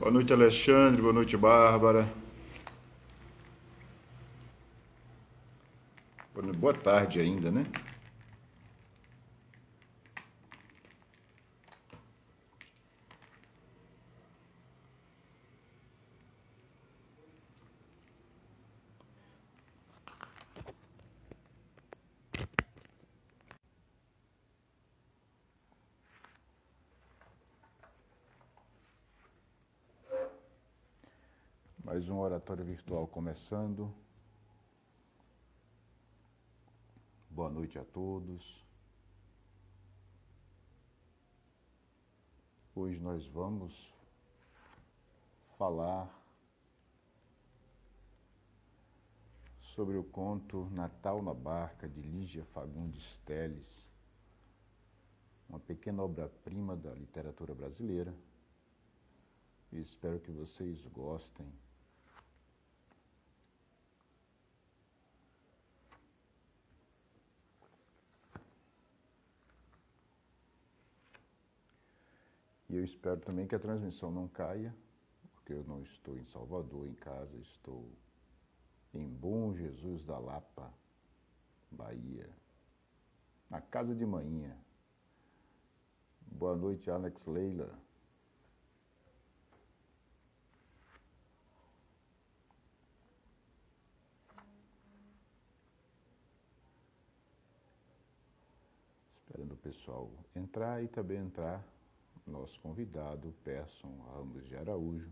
Boa noite, Alexandre. Boa noite, Bárbara. Boa tarde ainda, né? Mais um oratório virtual começando. Boa noite a todos. Hoje nós vamos falar sobre o conto Natal na Barca, de Lígia Fagundes Telles, uma pequena obra-prima da literatura brasileira. E espero que vocês gostem. E eu espero também que a transmissão não caia, porque eu não estou em Salvador, em casa, estou em Bom Jesus da Lapa, Bahia, na casa de manhã. Boa noite, Alex Leila. Esperando o pessoal entrar e também entrar nosso convidado, Persson Ramos de Araújo.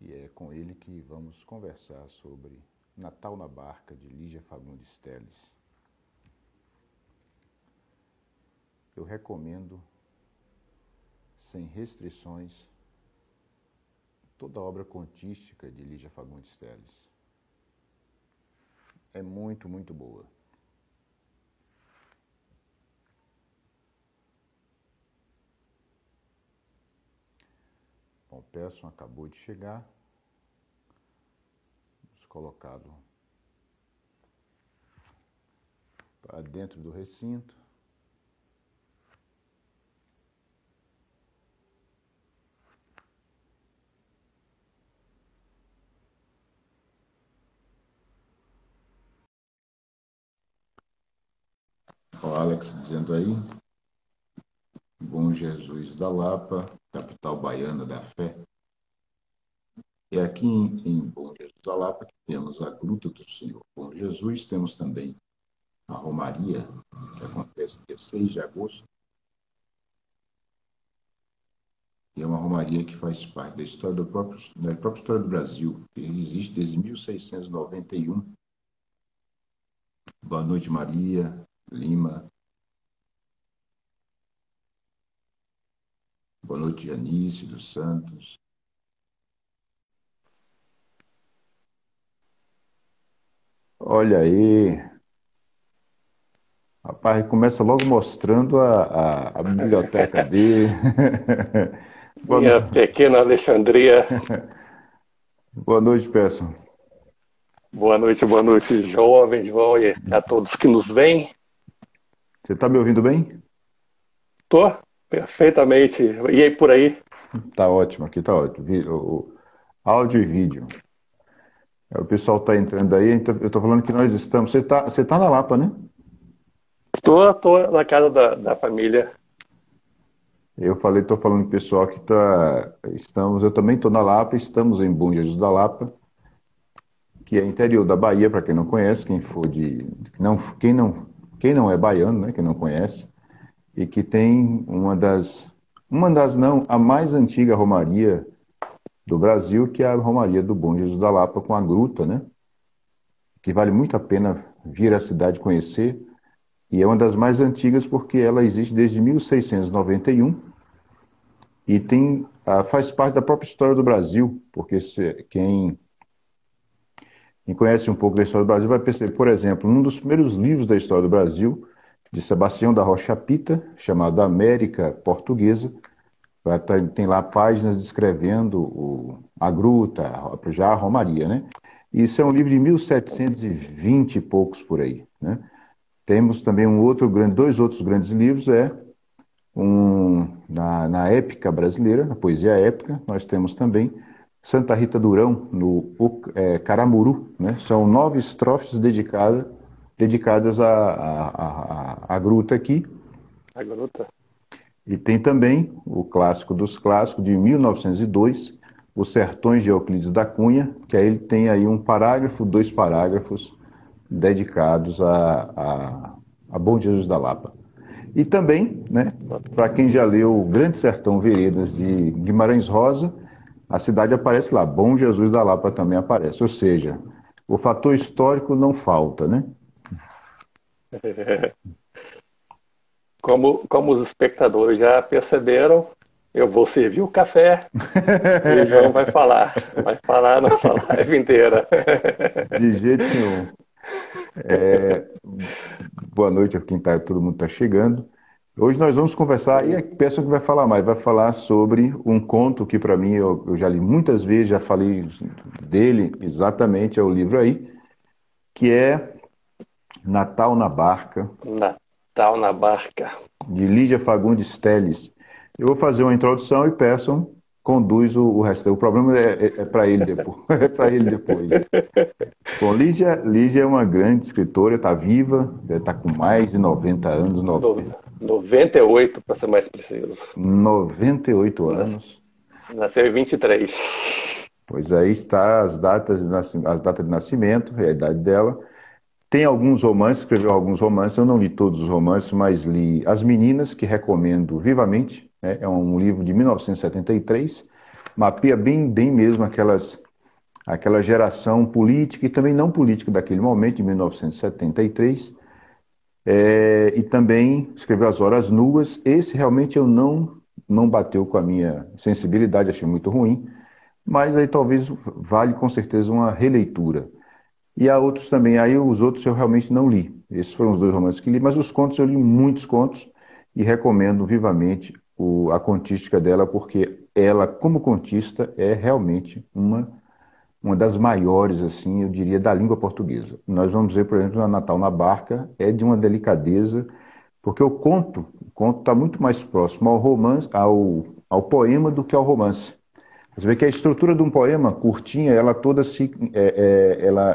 E é com ele que vamos conversar sobre Natal na Barca, de Lígia Fagundes Telles. Eu recomendo, sem restrições, toda a obra contística de Lígia Fagundes Telles. É muito, muito boa. Bom, o Persson acabou de chegar. Vamos colocá-lo para dentro do recinto. O Alex dizendo aí, Bom Jesus da Lapa, capital baiana da fé. É aqui em Bom Jesus da Lapa que temos a Gruta do Senhor Bom Jesus, temos também a Romaria, que acontece dia 6 de agosto, e é uma romaria que faz parte da história da própria história do Brasil, que existe desde 1691. Boa noite, Maria Lima. Boa noite, Janice dos Santos. Olha aí. Rapaz, começa logo mostrando a biblioteca dele. Minha pequena Alexandria. Boa noite, Persson. Boa noite, jovens, e a todos que nos veem. Você está me ouvindo bem? Tô perfeitamente. E aí, por aí? Tá ótimo, aqui tá ótimo. Áudio e vídeo. O pessoal está entrando aí, então eu estou falando que nós estamos... Você tá na Lapa, né? Tô na casa da família. Estou falando com o pessoal que estamos... Eu também estou na Lapa, estamos em Bom Jesus da Lapa, que é interior da Bahia, para quem não conhece, quem não é baiano, né, quem não conhece, e que tem a mais antiga romaria do Brasil, que é a Romaria do Bom Jesus da Lapa, com a gruta, né? Que vale muito a pena vir à cidade conhecer, e é uma das mais antigas porque ela existe desde 1691 e faz parte da própria história do Brasil, porque quem conhece um pouco da história do Brasil vai perceber, por exemplo, um dos primeiros livros da história do Brasil, de Sebastião da Rocha Pita, chamado América Portuguesa, tem lá páginas descrevendo a gruta, já a Romaria, né? Isso é um livro de 1720 e poucos por aí, né? Temos também dois outros grandes livros, um na épica brasileira, na poesia épica, nós temos também Santa Rita Durão, no Caramuru, né? São 9 estrofes dedicadas à gruta aqui. A gruta. E tem também o clássico dos clássicos, de 1902, Os Sertões de Euclides da Cunha, que aí ele tem aí um parágrafo, 2 parágrafos dedicados a Bom Jesus da Lapa. E também, né, para quem já leu Grande Sertão Veredas de Guimarães Rosa, a cidade aparece lá, Bom Jesus da Lapa também aparece. Ou seja, o fator histórico não falta, né? Como os espectadores já perceberam, eu vou servir o café e o João vai falar a nossa live inteira. De jeito nenhum. Boa noite a quem todo mundo está chegando. Hoje nós vamos conversar, e a pessoa que vai falar mais, vai falar sobre um conto que para mim eu já li muitas vezes, já falei dele, exatamente, é o livro aí, que é Natal na Barca. Natal na Barca. De Lígia Fagundes Telles. Eu vou fazer uma introdução e Pearson conduz o resto. O problema é para ele depois. É para ele depois. Bom, Lígia é uma grande escritora, está viva, está com mais de 90 anos. 98, para ser mais preciso. 98 anos. Nasceu em 23. Pois aí está as datas de nascimento, a idade dela. Tem alguns romances, escreveu alguns romances, eu não li todos os romances, mas li As Meninas, que recomendo vivamente, né? É um livro de 1973, mapeia bem mesmo aquela geração política e também não política daquele momento, de 1973. E também escreveu As Horas Nuas. Esse realmente eu não bateu com a minha sensibilidade, achei muito ruim, mas aí talvez vale com certeza uma releitura. E há outros também, aí os outros eu realmente não li. Esses foram os 2 romances que li, mas os contos eu li muitos contos e recomendo vivamente a contística dela, porque ela, como contista, é realmente uma das maiores, assim, eu diria, da língua portuguesa. Nós vamos ver, por exemplo, na Natal na Barca, é de uma delicadeza, porque o conto está muito mais próximo ao romance, ao poema do que ao romance. Você vê que a estrutura de um poema curtinha, ela toda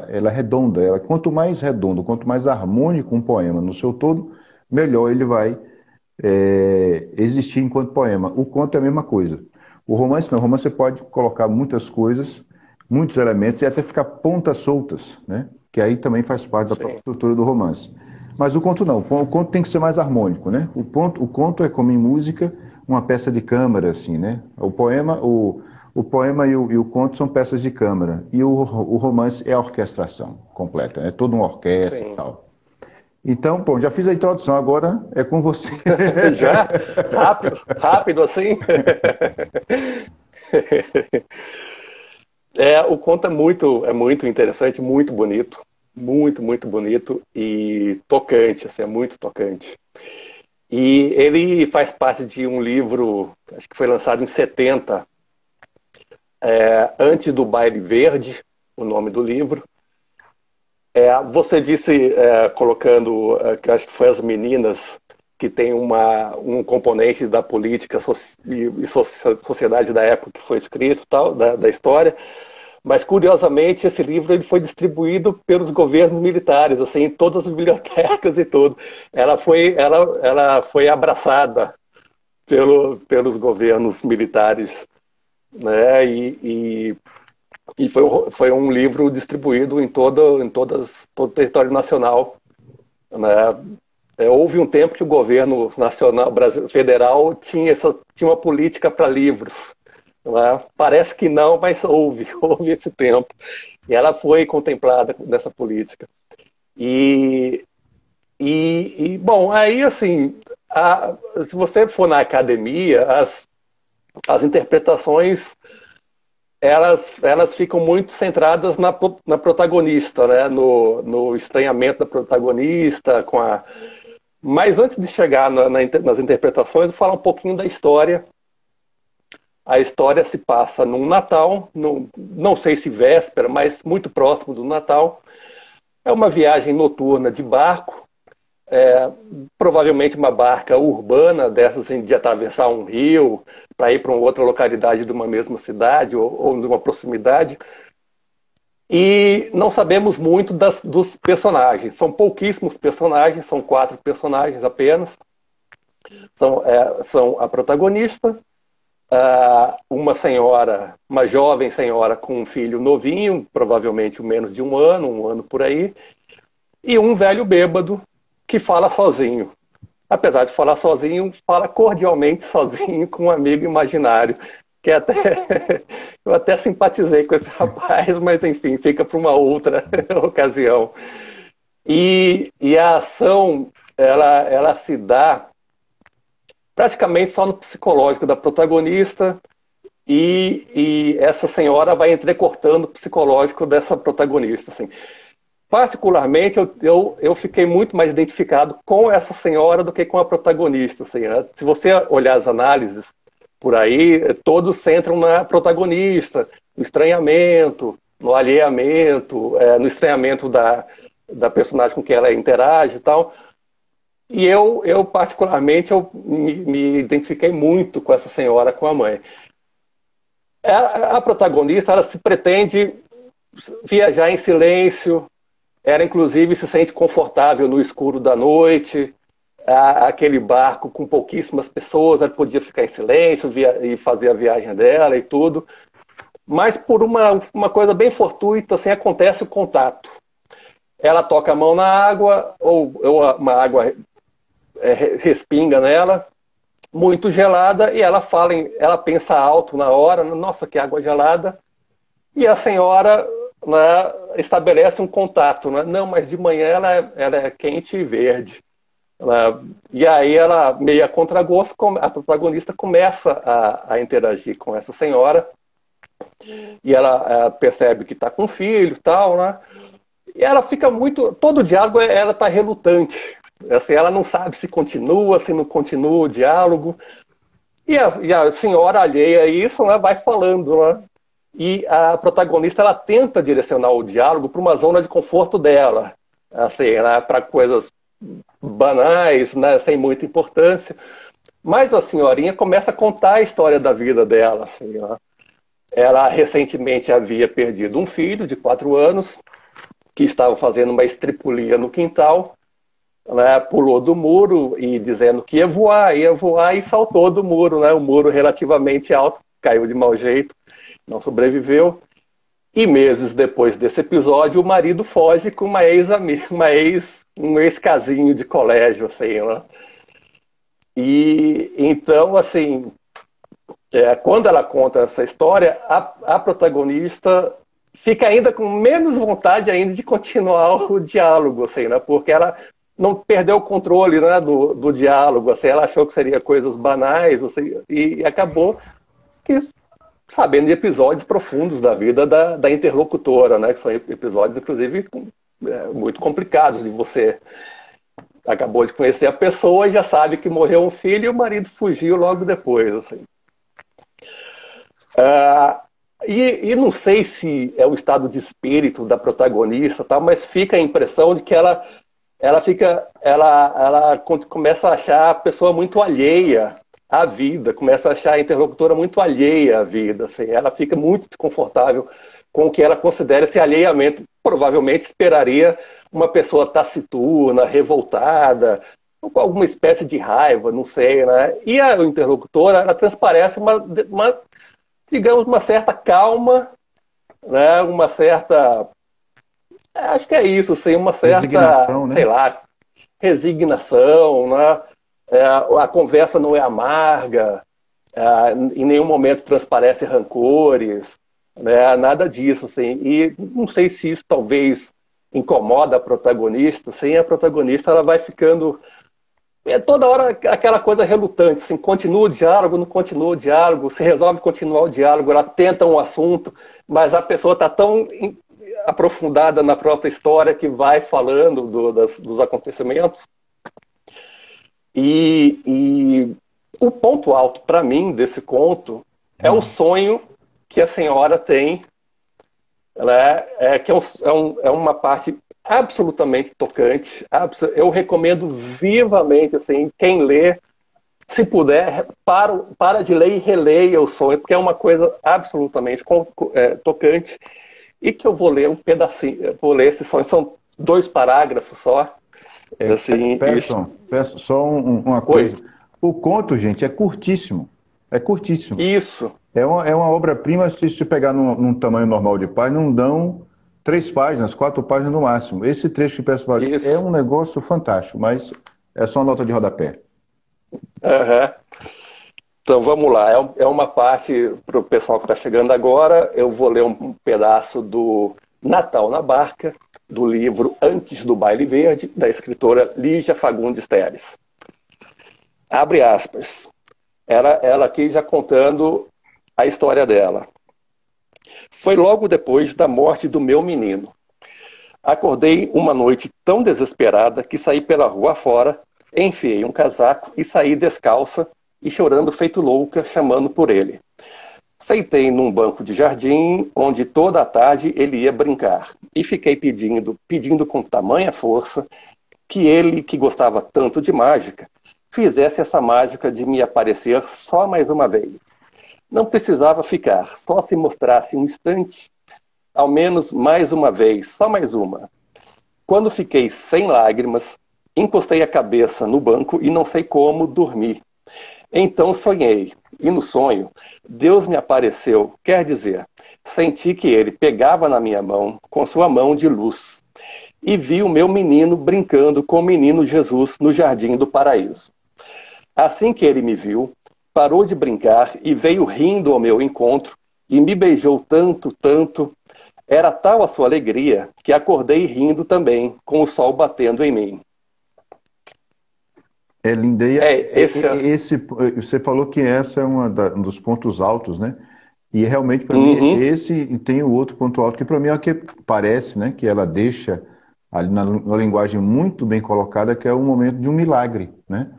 ela é redonda. Quanto mais redondo, quanto mais harmônico um poema no seu todo, melhor ele vai existir enquanto poema. O conto é a mesma coisa. O romance não. O romance você pode colocar muitas coisas, muitos elementos e até ficar pontas soltas, né? Que aí também faz parte da própria estrutura do romance. Mas o conto não. O conto tem que ser mais harmônico, né? O conto é, como em música, uma peça de câmara, assim, né? O poema e o conto são peças de câmara. E o romance é a orquestração completa, é toda uma orquestra e tal. Então, bom, já fiz a introdução, agora é com você. Já? Rápido assim? O conto é muito interessante, muito bonito. Muito bonito e tocante, assim, é muito tocante. E ele faz parte de um livro, acho que foi lançado em 70, Antes do Baile Verde, o nome do livro. Você disse, colocando, que acho que foi As Meninas, que tem um componente da política e sociedade da época que foi escrito, tal, da história. Mas, curiosamente, esse livro ele foi distribuído pelos governos militares, assim, em todas as bibliotecas e tudo. Ela foi abraçada pelos governos militares, né? E foi um livro distribuído em todo o território nacional, né? Houve um tempo que o governo nacional federal tinha uma política para livros. Parece que não, mas houve esse tempo. E ela foi contemplada nessa política. Bom, aí assim, se você for na academia, as interpretações elas ficam muito centradas na protagonista, né? No estranhamento da protagonista, mas antes de chegar nas interpretações, eu vou falar um pouquinho da história. A história se passa num Natal, não sei se véspera, mas muito próximo do Natal. É uma viagem noturna de barco provavelmente uma barca urbana, dessas assim, de atravessar um rio para ir para uma outra localidade de uma mesma cidade ou de uma proximidade. E não sabemos muito dos personagens. São pouquíssimos personagens, são 4 personagens apenas. São a protagonista, uma senhora, uma jovem senhora com um filho novinho, provavelmente menos de um ano por aí, e um velho bêbado que fala sozinho. Apesar de falar sozinho, fala cordialmente sozinho com um amigo imaginário, que eu até simpatizei com esse rapaz, mas enfim, fica para uma outra ocasião. E a ação, ela se dá praticamente só no psicológico da protagonista, e essa senhora vai entrecortando o psicológico dessa protagonista. Assim. Particularmente, eu fiquei muito mais identificado com essa senhora do que com a protagonista. Assim, né? Se você olhar as análises por aí, todos centram na protagonista, no estranhamento, no alheamento, no estranhamento da personagem com quem ela interage e tal. E eu particularmente, me identifiquei muito com essa senhora, com a mãe. A protagonista, ela se pretende viajar em silêncio, ela inclusive se sente confortável no escuro da noite, aquele barco com pouquíssimas pessoas, ela podia ficar em silêncio e fazer a viagem dela e tudo. Mas por uma coisa bem fortuita, assim, acontece o contato. Ela toca a mão na água, ou uma água respinga nela, muito gelada, e ela pensa alto na hora, nossa, que água gelada, e a senhora, né, estabelece um contato, né? Não, mas de manhã ela é quente e verde. E aí ela, meio a contragosto, a protagonista começa a interagir com essa senhora, e ela percebe que está com um filho e tal, né? E ela fica todo o diálogo ela está relutante. Assim, ela não sabe se continua, se não continua o diálogo. E a senhora alheia a isso, né, vai falando, né? E a protagonista, ela tenta direcionar o diálogo para uma zona de conforto dela, assim, né, para coisas banais, né, sem muita importância. Mas a senhorinha começa a contar a história da vida dela. Assim, né? Ela recentemente havia perdido um filho de 4 anos, que estava fazendo uma estripulia no quintal, né, pulou do muro e dizendo que ia voar e saltou do muro, né, um muro relativamente alto, caiu de mau jeito, não sobreviveu. E meses depois desse episódio, o marido foge com um ex-casinho de colégio, assim, né? E então, assim, quando ela conta essa história, a protagonista fica ainda com menos vontade ainda de continuar o diálogo, assim, né? Porque ela não perdeu o controle, né, do diálogo, assim, ela achou que seria coisas banais, assim, e acabou sabendo de episódios profundos da vida da interlocutora, né, que são episódios, inclusive, muito complicados, de você acabou de conhecer a pessoa e já sabe que morreu um filho e o marido fugiu logo depois, assim. E não sei se é o estado de espírito da protagonista, tá, mas fica a impressão de que ela começa a achar a pessoa muito alheia à vida, começa a achar a interlocutora muito alheia à vida. Assim, ela fica muito desconfortável com o que ela considera esse alheiamento. Provavelmente esperaria uma pessoa taciturna, revoltada, com alguma espécie de raiva, não sei, né? E a interlocutora, ela transparece digamos, uma certa calma, né? Uma certa... acho que é isso, assim, uma certa, resignação, né? Sei lá, resignação, né? A conversa não é amarga, em nenhum momento transparece rancores, né? Nada disso, assim. E não sei se isso talvez incomoda a protagonista, assim, a protagonista ela vai ficando toda hora aquela coisa relutante, assim, continua o diálogo, não continua o diálogo, se resolve continuar o diálogo, ela tenta um assunto, mas a pessoa está tão aprofundada na própria história que vai falando dos acontecimentos. E o ponto alto para mim desse conto é o sonho que a senhora tem, né, que é uma parte absolutamente tocante. Eu recomendo vivamente, assim, quem lê, se puder, para de ler e releia o sonho, porque é uma coisa absolutamente tocante. E que eu vou ler um pedacinho, vou ler esse sonho, são 2 parágrafos só. Assim, peço só uma coisa. O conto, gente, é curtíssimo. É curtíssimo. Isso. É uma obra-prima, se pegar num tamanho normal de página, não dão 3 páginas, 4 páginas no máximo. Esse trecho que peço para ler é um negócio fantástico, mas é só uma nota de rodapé. Uhum. Então vamos lá, é uma parte para o pessoal que está chegando agora. Eu vou ler um pedaço do Natal na Barca, do livro Antes do Baile Verde, da escritora Lígia Fagundes Teres. Abre aspas. Ela aqui já contando a história dela. Foi logo depois da morte do meu menino. Acordei uma noite tão desesperada que saí pela rua fora, enfiei um casaco e saí descalça e chorando feito louca, chamando por ele. Sentei num banco de jardim, onde toda a tarde ele ia brincar, e fiquei pedindo com tamanha força que ele, que gostava tanto de mágica, fizesse essa mágica de me aparecer só mais uma vez. Não precisava ficar, só se mostrasse um instante, ao menos mais uma vez, só mais uma. Quando fiquei sem lágrimas, encostei a cabeça no banco e não sei como dormi. Então sonhei, e no sonho, Deus me apareceu, quer dizer, senti que ele pegava na minha mão, com sua mão de luz, e vi o meu menino brincando com o menino Jesus no jardim do paraíso. Assim que ele me viu, parou de brincar e veio rindo ao meu encontro, e me beijou tanto, tanto. Era tal a sua alegria, que acordei rindo também, com o sol batendo em mim. É linda. Você falou que essa é um dos pontos altos, né? E realmente, para mim, esse tem o outro ponto alto, que para mim é o que parece, né? Que ela deixa ali na linguagem muito bem colocada, que é o momento de um milagre, né?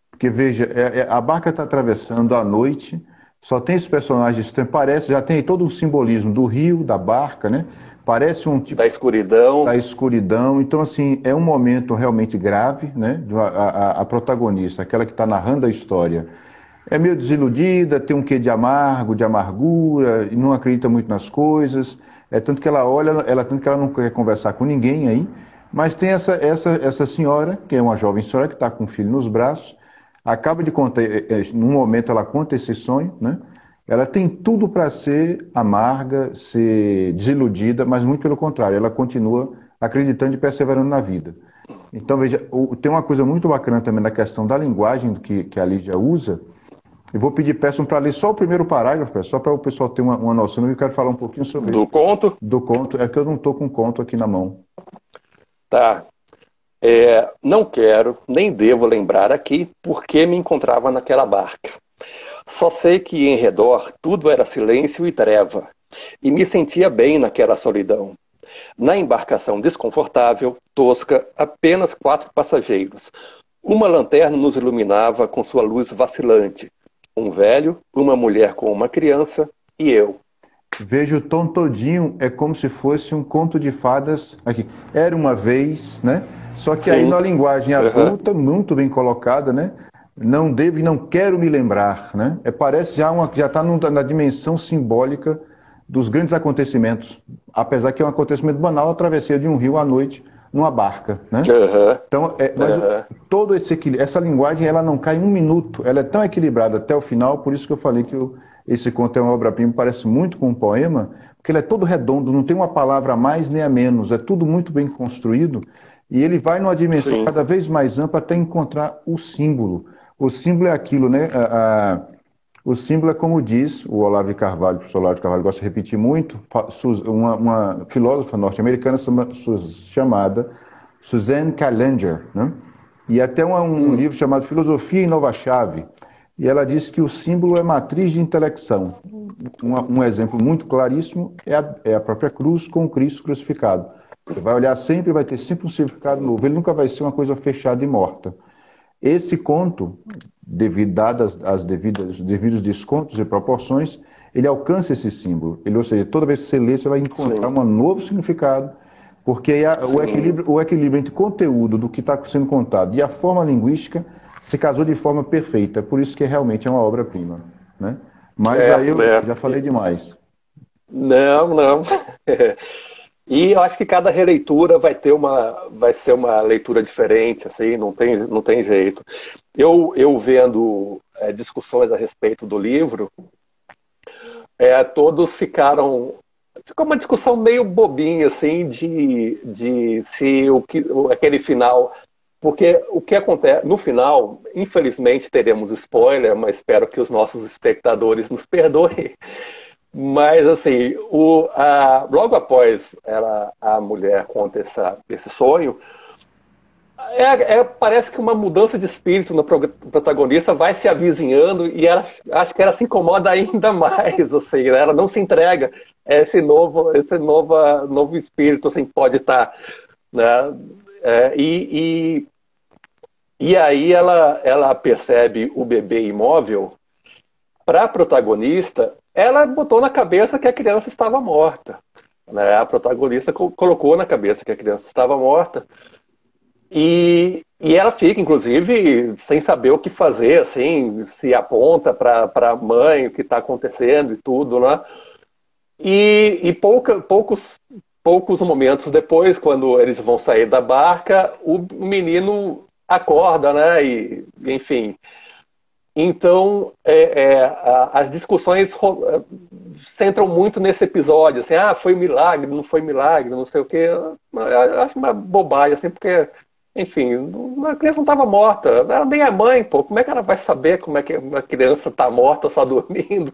Porque, veja, a barca está atravessando à noite, só tem esses personagens estranhos, parece, já tem todo o simbolismo do rio, da barca, né? Parece um tipo... Da escuridão. Da escuridão. Então, assim, é um momento realmente grave, né? A protagonista, aquela que está narrando a história, é meio desiludida, tem um quê de amargo, de amargura, e não acredita muito nas coisas. Tanto que ela olha, tanto que ela não quer conversar com ninguém aí, mas tem essa senhora, que é uma jovem senhora que está com o filho nos braços, acaba de contar, num momento ela conta esse sonho, né? Ela tem tudo para ser amarga, ser desiludida, mas muito pelo contrário, ela continua acreditando e perseverando na vida. Então, veja, tem uma coisa muito bacana também na questão da linguagem que a Lígia usa. Eu vou pedir, peçam para ler só o primeiro parágrafo, só para o pessoal ter uma noção. Eu quero falar um pouquinho sobre isso. Do conto? Do conto, é que eu não estou com o conto aqui na mão. Tá. Não quero, nem devo lembrar aqui por que me encontrava naquela barca. Só sei que em redor tudo era silêncio e treva, e me sentia bem naquela solidão. Na embarcação desconfortável, tosca, apenas 4 passageiros. Uma lanterna nos iluminava com sua luz vacilante. Um velho, uma mulher com uma criança e eu. Veja, o tom todinho é como se fosse um conto de fadas. Aqui. Era uma vez, né? Só que aí na linguagem adulta, muito bem colocada, né? Não devo e não quero me lembrar, né? Parece já está na dimensão simbólica dos grandes acontecimentos. Apesar que é um acontecimento banal, a travessia de um rio à noite numa barca, né? Então, todo essa linguagem, ela não cai em um minuto. Ela é tão equilibrada até o final, por isso que eu falei que esse conto é uma obra-prima, parece muito com um poema, porque ele é todo redondo, não tem uma palavra a mais nem a menos, é tudo muito bem construído, e ele vai numa dimensão cada vez mais ampla até encontrar o símbolo. O símbolo é aquilo, né? O símbolo é como diz o Olavo de Carvalho, o professor Olavo de Carvalho gosta de repetir muito, uma filósofa norte-americana chamada Suzanne Challenger, né? E até um livro chamado Filosofia em Nova Chave. E ela diz que o símbolo é matriz de intelecção. Um exemplo muito claríssimo é a própria cruz com o Cristo crucificado. Você vai olhar sempre, vai ter sempre um significado novo. Ele nunca vai ser uma coisa fechada e morta. Esse conto, dadas os devidos descontos e proporções, ele alcança esse símbolo. Ou seja, toda vez que você lê, você vai encontrar um novo significado, Porque aí o equilíbrio entre conteúdo do que está sendo contado e a forma linguística se casou de forma perfeita. Por isso que realmente é uma obra-prima, né? Mas aí eu já falei demais. Não, não. E eu acho que cada releitura vai ser uma leitura diferente, assim, não tem jeito. Eu vendo discussões a respeito do livro, todos ficou uma discussão meio bobinha, assim, de se aquele final. Porque o que acontece no final, infelizmente teremos spoiler, mas espero que os nossos espectadores nos perdoem. Mas, assim, logo após a mulher conta esse sonho, parece que uma mudança de espírito no protagonista vai se avizinhando e acho que ela se incomoda ainda mais, assim, né? Ela não se entrega a esse novo espírito, assim, que pode estar, né? E aí ela percebe o bebê imóvel. Para a protagonista, ela botou na cabeça que a criança estava morta, né? A protagonista colocou na cabeça que a criança estava morta e ela fica, inclusive, sem saber o que fazer, assim, se aponta para a mãe o que está acontecendo e tudo, né? E poucos momentos depois, quando eles vão sair da barca, o menino acorda, né? E, enfim. Então, as discussões centram muito nesse episódio, assim, foi milagre, não sei o quê. Eu acho uma bobagem, assim, porque, enfim, a criança não estava morta, ela nem é mãe, pô, como é que ela vai saber como é que uma criança está morta só dormindo?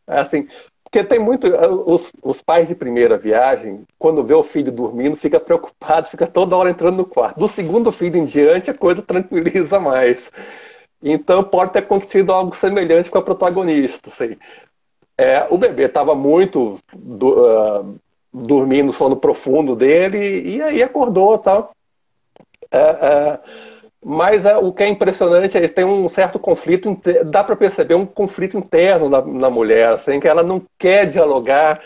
Assim, porque tem muito, os pais de primeira viagem, quando vê o filho dormindo, fica preocupado, fica toda hora entrando no quarto. Do segundo filho em diante, a coisa tranquiliza mais. Então pode ter acontecido algo semelhante com a protagonista. Assim. O bebê estava muito dormindo no sono profundo dele e aí acordou. Tal. Mas o que é impressionante é que tem um certo conflito, dá para perceber um conflito interno na mulher, assim, que ela não quer dialogar,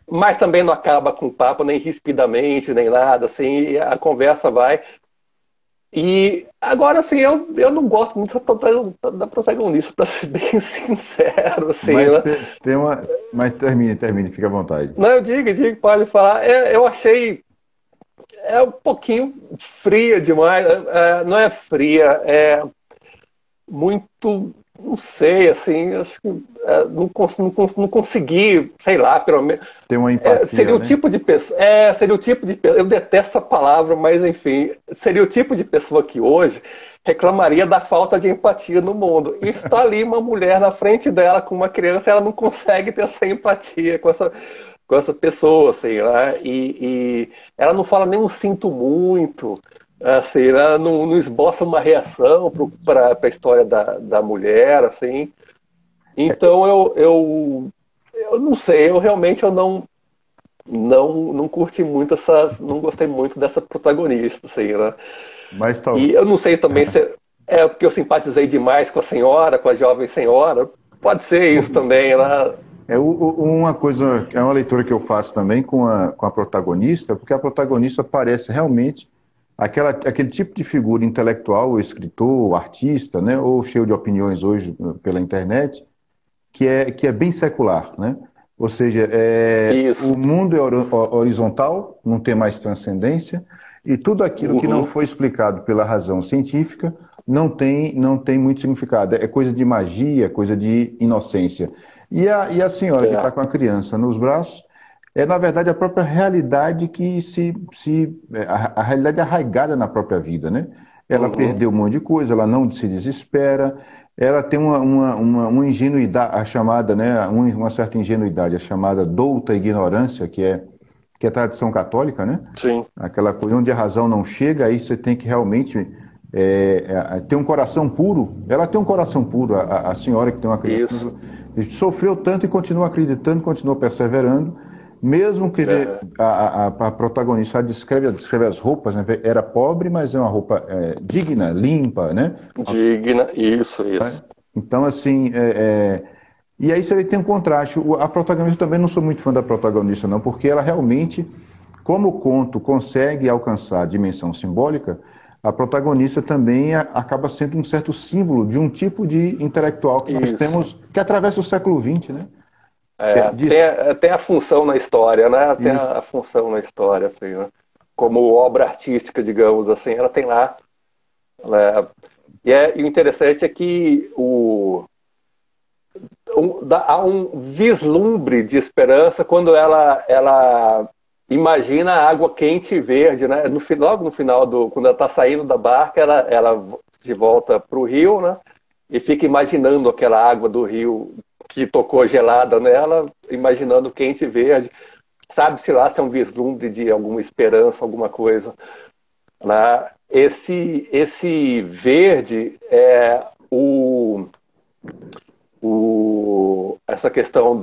mas também não acaba com o papo nem rispidamente, nem nada. Assim, e a conversa vai. E agora, assim, eu não gosto muito da protagonista, para ser bem sincero. Assim, mas, né? Mas termine, fica à vontade. Não, eu digo, pode falar. Eu achei um pouquinho fria demais. Não é fria, é muito, não sei, assim, acho que não consegui, sei lá, pelo menos. Tem uma empatia, seria o né? tipo de pessoa. Seria o tipo de pessoa. Eu detesto essa palavra, mas enfim, seria o tipo de pessoa que hoje reclamaria da falta de empatia no mundo. E está ali uma mulher na frente dela com uma criança, ela não consegue ter essa empatia com essa pessoa, assim, né? E ela não fala nem um sinto muito. Assim, ela não esboça uma reação para a história da mulher, assim. Então eu não sei, eu realmente não curti muito não gostei muito dessa protagonista, assim, né? Mas tá... E eu não sei também se porque eu simpatizei demais com a senhora, com a jovem senhora. Pode ser isso também, né? Uma coisa, é uma leitura que eu faço também com a protagonista, porque a protagonista parece realmente aquele tipo de figura intelectual, escritor, artista, né, ou cheio de opiniões hoje pela internet, que é bem secular, né? Ou seja, o mundo é horizontal, não tem mais transcendência, e tudo aquilo que não foi explicado pela razão científica não tem muito significado. É coisa de magia, coisa de inocência. E a senhora que está com a criança nos braços é, na verdade, a própria realidade que a realidade arraigada na própria vida, né? Ela perdeu um monte de coisa, ela não se desespera, ela tem uma ingenuidade, a chamada, né? Uma certa ingenuidade, a chamada douta ignorância, que é tradição católica, né? Sim. Aquela coisa onde a razão não chega, aí você tem que realmente ter um coração puro. Ela tem um coração puro, a senhora que tem uma criança. Isso. Sofreu tanto e continua acreditando, continua perseverando. Mesmo que a protagonista descreve as roupas, né? Era pobre, mas é uma roupa digna, limpa, né? Digna, isso. Então, assim, e aí você tem um contraste. A protagonista, também não sou muito fã da protagonista, não, porque ela realmente como o conto consegue alcançar a dimensão simbólica, a protagonista também acaba sendo um certo símbolo de um tipo de intelectual que nós temos, que atravessa o século XX, né? Tem a função na história, né? Tem Isso. a função na história, assim, né? Como obra artística, digamos assim, ela tem lá. Né? E o interessante é que há um vislumbre de esperança quando ela imagina a água quente e verde, né? Logo no final, quando ela está saindo da barca, ela de volta para o rio, né? E fica imaginando aquela água do rio que tocou gelada nela, imaginando quente e verde. Sabe-se lá se é um vislumbre de alguma esperança, alguma coisa. Né? Esse verde é essa questão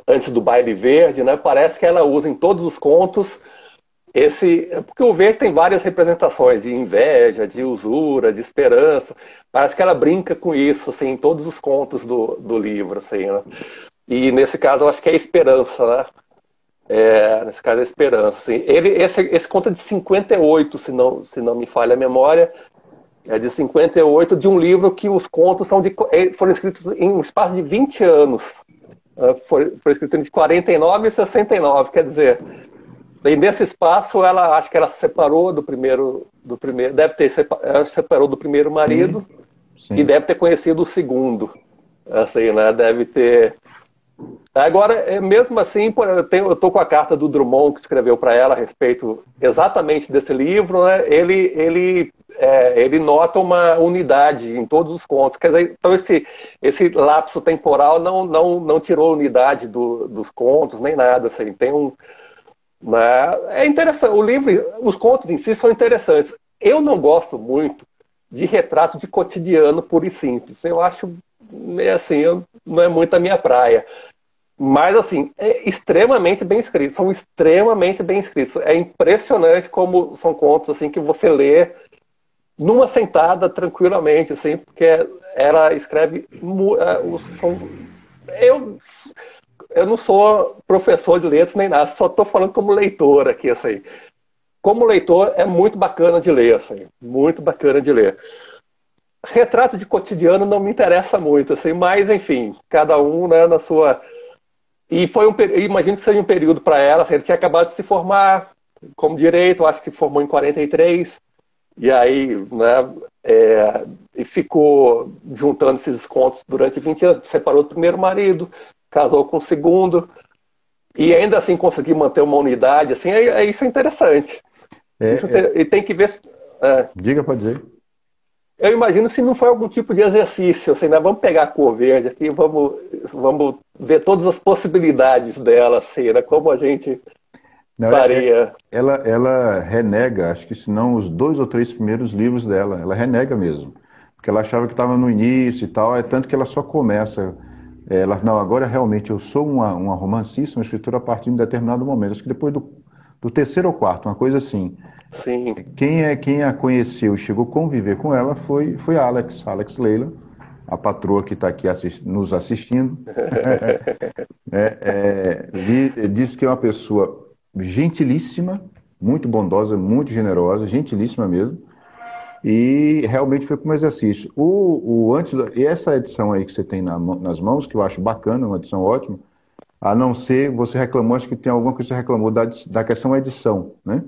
antes do baile verde, né? Parece que ela usa em todos os contos porque o verde tem várias representações de inveja, de usura, de esperança. Parece que ela brinca com isso, assim, em todos os contos do livro, assim, né? E nesse caso eu acho que é esperança, né? Nesse caso é esperança, assim. Esse conto é de 58, se não me falha a memória. É de 58, de um livro que os contos foram escritos em um espaço de 20 anos. Foi escrito entre 49 e 69, quer dizer... E nesse espaço, acho que ela se separou do primeiro ela se separou do primeiro marido. Sim. E deve ter conhecido o segundo. Assim, né? Deve ter... Agora, mesmo assim, eu estou com a carta do Drummond, que escreveu para ela a respeito exatamente desse livro, né? Ele nota uma unidade em todos os contos. Quer dizer, então esse lapso temporal não tirou a unidade dos contos, nem nada. Assim. Tem é interessante. O livro, os contos em si são interessantes. Eu não gosto muito de retrato de cotidiano puro e simples. Eu acho meio assim, não é muito a minha praia. Mas, assim, é extremamente bem escrito. São extremamente bem escritos. É impressionante como são contos assim que você lê numa sentada tranquilamente, assim, porque ela escreve. Eu não sou professor de letras nem nada, só estou falando como leitor aqui, assim. Como leitor, é muito bacana de ler, assim, muito bacana de ler. Retrato de cotidiano não me interessa muito, assim, mas, enfim, cada um, né, na sua... E imagino que seja um período para ela, assim, ele tinha acabado de se formar como direito, acho que formou em 43, e aí, né, e ficou juntando esses descontos durante 20 anos, separou do primeiro marido, casou com o segundo, e ainda assim conseguir manter uma unidade, assim, isso é interessante. E tem que ver... Diga, pode dizer. Eu imagino se não foi algum tipo de exercício, assim, né? Vamos pegar a cor verde aqui, vamos ver todas as possibilidades dela, assim, né? Como a gente faria. Ela renega, acho que se não os 2 ou 3 primeiros livros dela, ela renega mesmo. Porque ela achava que estava no início e tal, tanto que ela só começa... não, agora realmente eu sou uma romancista, uma escritora a partir de um determinado momento. Acho que depois do 3º ou 4º, uma coisa assim. Sim. Quem a conheceu e chegou a conviver com ela foi a Alex Leila, a patroa que está aqui nos assistindo. Diz que é uma pessoa gentilíssima, muito bondosa, muito generosa, gentilíssima mesmo. E realmente foi como exercício. E essa edição aí que você tem nas mãos, que eu acho bacana, uma edição ótima, a não ser, você reclamou, acho que tem alguma coisa que você reclamou da questão edição, né?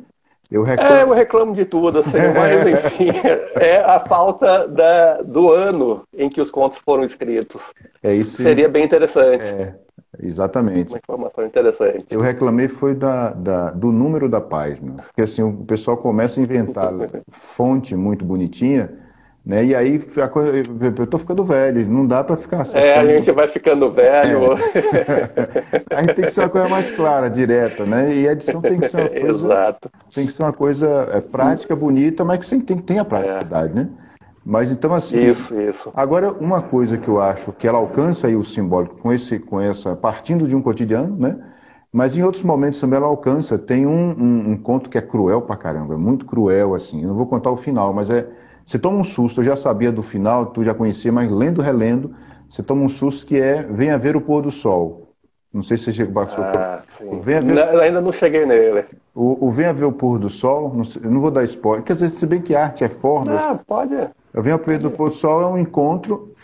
Eu reclamo de tudo, assim, mas enfim, é a falta do ano em que os contos foram escritos. Isso seria bem interessante. Exatamente. Uma informação interessante. Eu reclamei foi do número da página, porque assim, o pessoal começa a inventar fonte muito bonitinha, né? E aí eu estou ficando velho, não dá para ficar assim. A gente vai ficando velho. Aí tem que ser uma coisa mais clara, direta, né? E a edição tem que ser uma coisa, Exato. Tem que ser uma coisa prática, bonita, mas que tem que ter a praticidade, né? Mas então assim. Isso. Agora, uma coisa que eu acho que ela alcança aí o simbólico com essa partindo de um cotidiano, né? Mas em outros momentos também ela alcança. Tem um conto que é cruel pra caramba, é muito cruel assim. Eu não vou contar o final, mas você toma um susto. Eu já sabia do final, tu já conhecia, mas relendo, você toma um susto que Venha Ver o Pôr do Sol. Não sei se você passou por... Sim. Ainda não cheguei nele. O Venha Ver o Pôr do Sol, eu não vou dar spoiler, quer dizer, se bem que arte é forma... Pode. O Venha Ver do Pôr do Sol é um encontro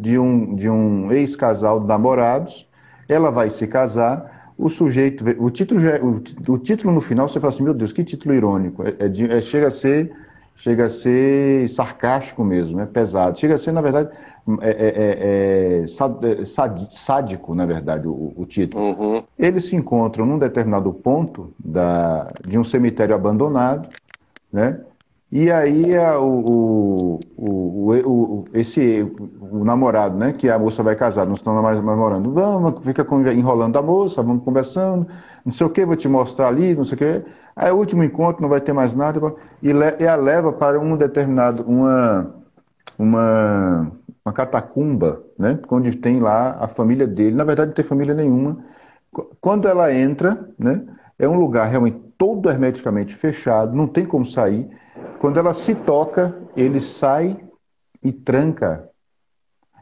de um ex-casal de namorados, ela vai se casar, o sujeito... O título no final, você fala assim, meu Deus, que título irônico. Chega a ser sarcástico mesmo, é pesado. Chega a ser, na verdade, sádico, na verdade, o título. Uhum. Eles se encontram num determinado ponto de um cemitério abandonado, né? E aí o namorado, né, que a moça vai casar, não estão mais namorando, fica enrolando a moça, vamos conversando, não sei o que, vou te mostrar ali, não sei o que. Aí o último encontro, não vai ter mais nada, e a leva para um determinado, uma catacumba, né, onde tem lá a família dele. Na verdade não tem família nenhuma. Quando ela entra, né, é um lugar realmente todo hermeticamente fechado, não tem como sair. Quando ela se toca, ele sai e tranca.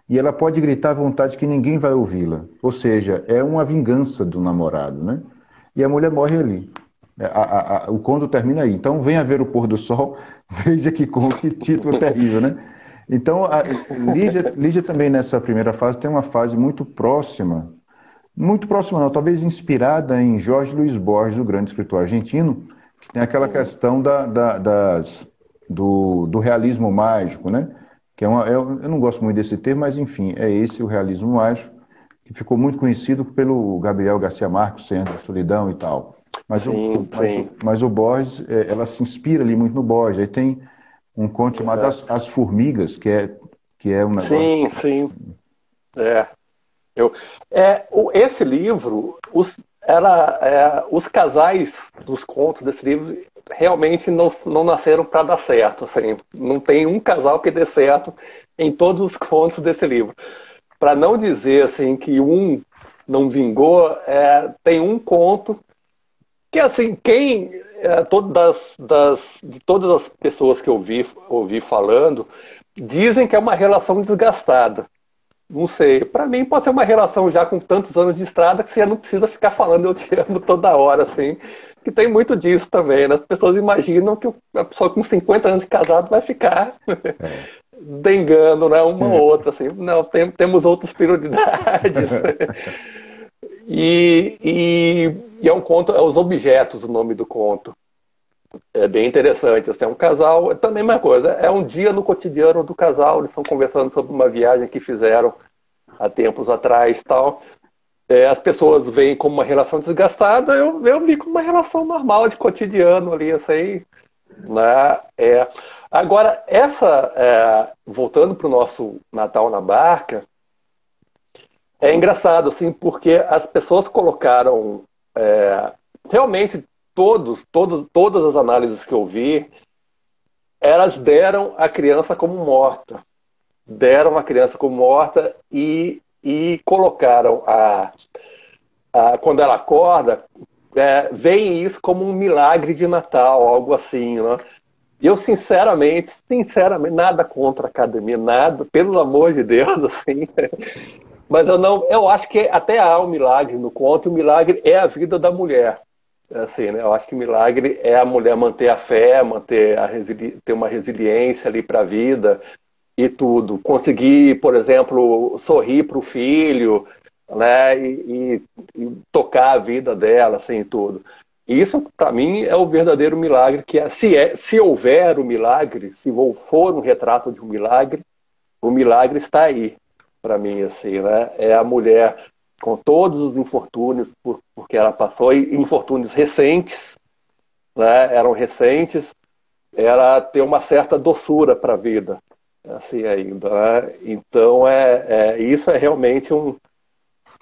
E ela pode gritar à vontade que ninguém vai ouvi-la. Ou seja, é uma vingança do namorado, né? E a mulher morre ali. O conto termina aí. Então, venha ver o pôr do sol, veja que título terrível, né? Então, Lígia também nessa primeira fase tem uma fase muito próxima não, talvez inspirada em Jorge Luiz Borges, o grande escritor argentino, que tem aquela questão do realismo mágico, né? Que eu não gosto muito desse termo, mas enfim, é esse o realismo mágico, que ficou muito conhecido pelo Gabriel Garcia Marques, Centro de Solidão e tal. Mas o Borges, ela se inspira ali muito no Borges. Aí tem um conto chamado As Formigas, que é um negócio... Sim. Esse livro, os casais dos contos desse livro realmente não nasceram para dar certo. Assim, não tem um casal que dê certo em todos os contos desse livro. Para não dizer assim que um não vingou, tem um conto que assim, de todas as pessoas que eu ouvi falando, dizem que é uma relação desgastada. Não sei, para mim pode ser uma relação já com tantos anos de estrada que você já não precisa ficar falando eu te amo toda hora, assim. Que tem muito disso também, né? As pessoas imaginam que a pessoa com 50 anos de casado vai ficar dengando, né? Uma ou outra, assim. Não, temos outras prioridades. E é um conto, é Os Objetos o nome do conto. É bem interessante, assim, é um casal, é também a mesma coisa, é um dia no cotidiano do casal, eles estão conversando sobre uma viagem que fizeram há tempos atrás e tal. As pessoas veem como uma relação desgastada, eu vi como uma relação normal de cotidiano ali, assim, né? Agora, voltando para o nosso Natal na Barca, é engraçado, assim, porque as pessoas colocaram realmente todas as análises que eu vi, elas deram a criança como morta. Deram a criança como morta e colocaram quando ela acorda, veem isso como um milagre de Natal, algo assim, né? Eu, sinceramente, nada contra a academia, nada, pelo amor de Deus, assim. Mas eu acho que até há um milagre no conto, e o milagre é a vida da mulher. Assim, né? Eu acho que o milagre é a mulher manter a fé, ter uma resiliência ali para a vida e tudo. Conseguir, por exemplo, sorrir para o filho, né? E tocar a vida dela, assim, tudo. E isso, para mim, é o verdadeiro milagre, que se houver o milagre, se for um retrato de um milagre, o milagre está aí, para mim, assim, né? É a mulher com todos os infortúnios porque ela passou, e infortúnios recentes, né? Eram recentes, ela tem uma certa doçura para a vida, assim, ainda, né? Então, isso é realmente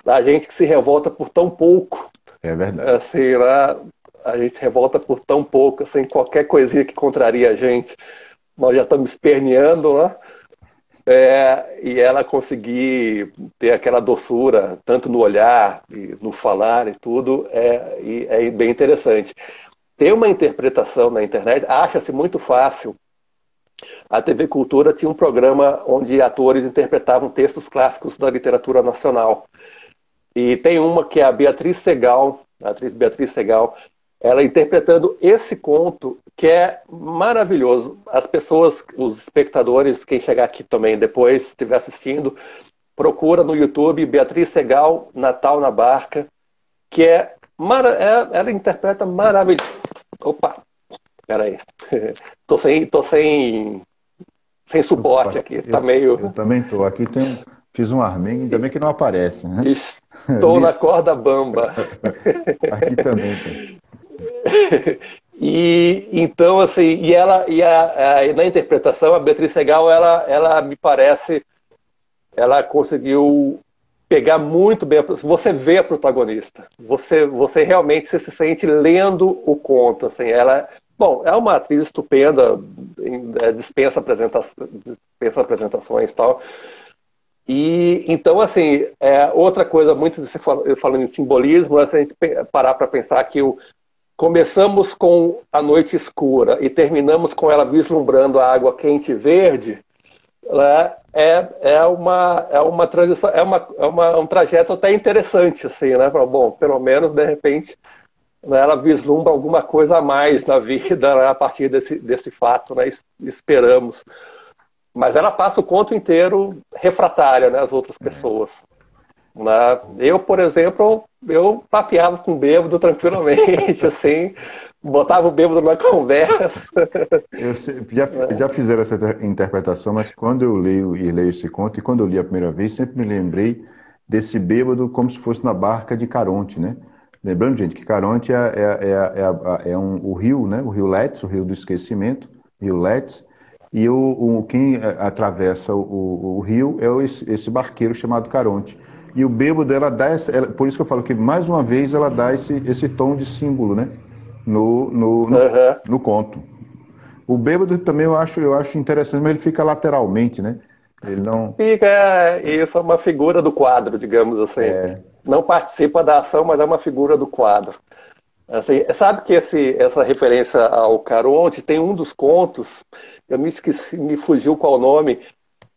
a gente que se revolta por tão pouco. É verdade. Assim, né? A gente se revolta por tão pouco, assim, qualquer coisinha que contraria a gente, nós já estamos esperneando, né? E ela conseguir ter aquela doçura, tanto no olhar, e no falar e tudo, é bem interessante. Tem uma interpretação na internet, acha-se muito fácil. A TV Cultura tinha um programa onde atores interpretavam textos clássicos da literatura nacional. E tem uma que é a Beatriz Segal, a atriz Beatriz Segal, ela interpretando esse conto que é maravilhoso. As pessoas, os espectadores, quem chegar aqui também depois, estiver assistindo, procura no YouTube Beatriz Segal, Natal na Barca, que ela interpreta maravilhoso. Opa, peraí. Sem suporte aqui, tá meio... Eu também tô. Aqui fiz um armenho, ainda bem que não aparece, né? Estou na corda bamba. Aqui também tem. E então, assim, na interpretação, a Beatriz Segal, ela me parece, ela conseguiu pegar muito bem. Você vê a protagonista, você realmente se sente lendo o conto. Assim, bom, é uma atriz estupenda, dispensa apresentações e tal. E então, assim, outra coisa muito falando em simbolismo, é se a gente parar para pensar que começamos com a noite escura e terminamos com ela vislumbrando a água quente e verde, né? É uma transição, um trajeto até interessante, assim, né? Bom, pelo menos, de repente, né, ela vislumbra alguma coisa a mais na vida, né, a partir desse fato, né? Esperamos. Mas ela passa o conto inteiro refratária, né, às outras pessoas. Né? Eu, por exemplo, eu papeava com o bêbado tranquilamente, assim, botava o bêbado na conversa. Já fizeram essa interpretação, mas quando eu leio esse conto, e quando eu li a primeira vez, sempre me lembrei desse bêbado como se fosse na barca de Caronte, né? Lembrando, gente, que Caronte o rio, né? O rio Létz, o rio do esquecimento, rio Létz. E quem atravessa o rio é esse barqueiro chamado Caronte. E o bêbado, por isso que eu falo que, mais uma vez, ela dá esse tom de símbolo, né? No conto. O bêbado também eu acho interessante, mas ele fica lateralmente, né? Ele não... Isso é uma figura do quadro, digamos assim. Não participa da ação, mas é uma figura do quadro. Assim, sabe que essa referência ao Caronte tem um dos contos, eu me esqueci, me fugiu qual o nome,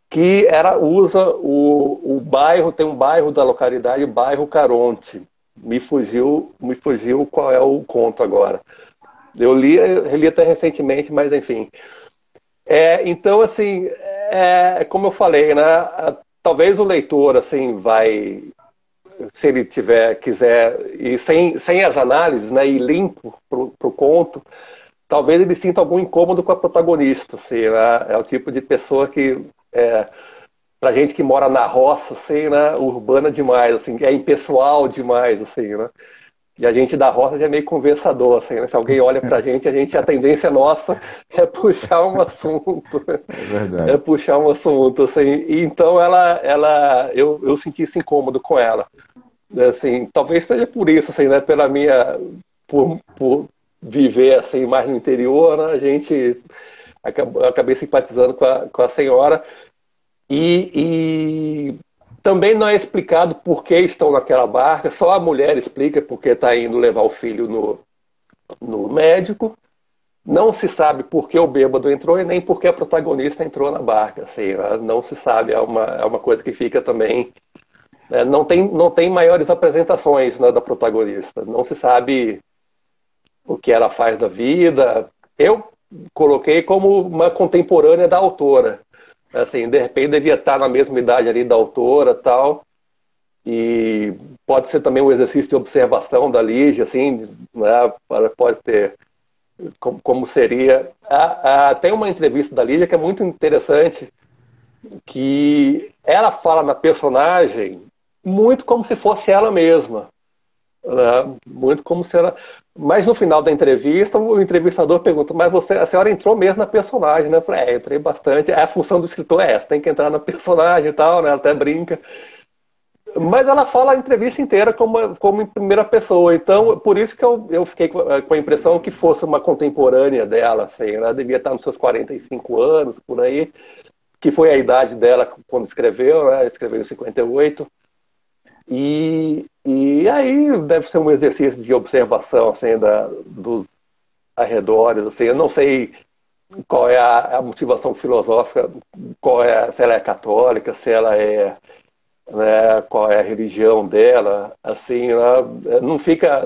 que usa o bairro, tem um bairro da localidade, o bairro Caronte. Me fugiu qual é o conto agora. Eu reli até recentemente, mas enfim. Então, assim, como eu falei, né? Talvez o leitor, assim, se ele quiser, e sem as análises, né, e limpo pro conto, talvez ele sinta algum incômodo com a protagonista, assim, né? É o tipo de pessoa que, pra gente que mora na roça, assim, né, urbana demais, assim, é impessoal demais, assim, né? E a gente da roça já é meio conversador, assim, né? Se alguém olha pra gente, a tendência nossa é puxar um assunto. É verdade. É puxar um assunto, assim. E então eu senti esse incômodo com ela. Assim, talvez seja por isso, assim, né? Por viver assim mais no interior, né? Acabei simpatizando com a senhora. E também não é explicado por que estão naquela barca, só a mulher explica porque está indo levar o filho no médico. Não se sabe por que o bêbado entrou e nem por que a protagonista entrou na barca. Assim, não se sabe, é uma coisa que fica também... Não tem maiores apresentações, né, da protagonista. Não se sabe o que ela faz da vida. Eu coloquei como uma contemporânea da autora. Assim, de repente devia estar na mesma idade ali da autora, tal. E pode ser também um exercício de observação da Lígia, assim, né? Pode ter como seria. Tem uma entrevista da Lígia que é muito interessante, que ela fala na personagem muito como se fosse ela mesma. Muito como se ela... Mas no final da entrevista, o entrevistador pergunta, mas a senhora entrou mesmo na personagem, né? Eu falei, entrei bastante. A função do escritor é essa, tem que entrar na personagem e tal, né? Ela até brinca. Mas ela fala a entrevista inteira como em primeira pessoa. Então, por isso que eu fiquei com a impressão que fosse uma contemporânea dela. Assim, ela devia estar nos seus 45 anos, por aí, que foi a idade dela quando escreveu, né? Escreveu em 58. E aí deve ser um exercício de observação assim, dos arredores. Assim, eu não sei qual é a motivação filosófica, se ela é católica, se ela é né, qual é a religião dela, assim, não fica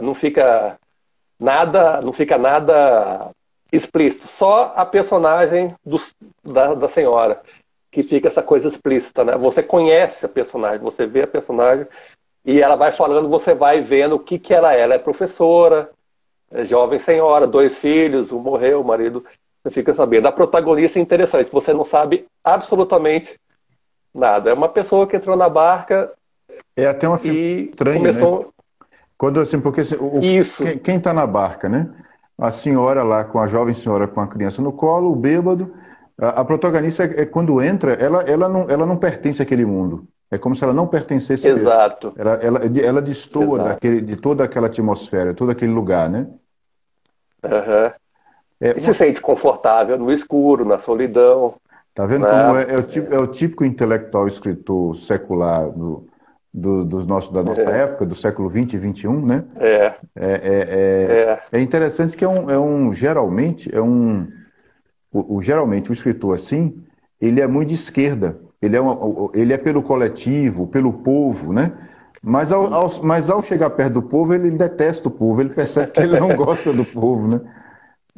nada explícito, só a personagem da senhora, que fica essa coisa explícita, né? Você conhece a personagem, você vê a personagem e ela vai falando, você vai vendo o que ela é. Ela é professora, é jovem senhora, 2 filhos, um morreu, o marido, você fica sabendo. A protagonista é interessante, você não sabe absolutamente nada. É uma pessoa que entrou na barca É até uma figura e estranha, começou... né? Quando, assim, porque assim, Isso, quem está na barca, né? A senhora lá, com a jovem senhora com a criança no colo, o bêbado. A protagonista, quando entra, ela não pertence àquele mundo. É como se ela não pertencesse mesmo. exato, Ela destoa exato. de toda aquela atmosfera, todo aquele lugar, né? Aham. É, E se sente confortável no escuro, na solidão, tá vendo como né? é o típico intelectual escritor secular da nossa época, do século XX e XXI, né? É, é, É interessante que geralmente, geralmente o escritor assim, ele é muito de esquerda, ele é pelo coletivo, pelo povo, né? Mas ao chegar perto do povo, ele detesta o povo, ele percebe que ele não gosta do povo, né?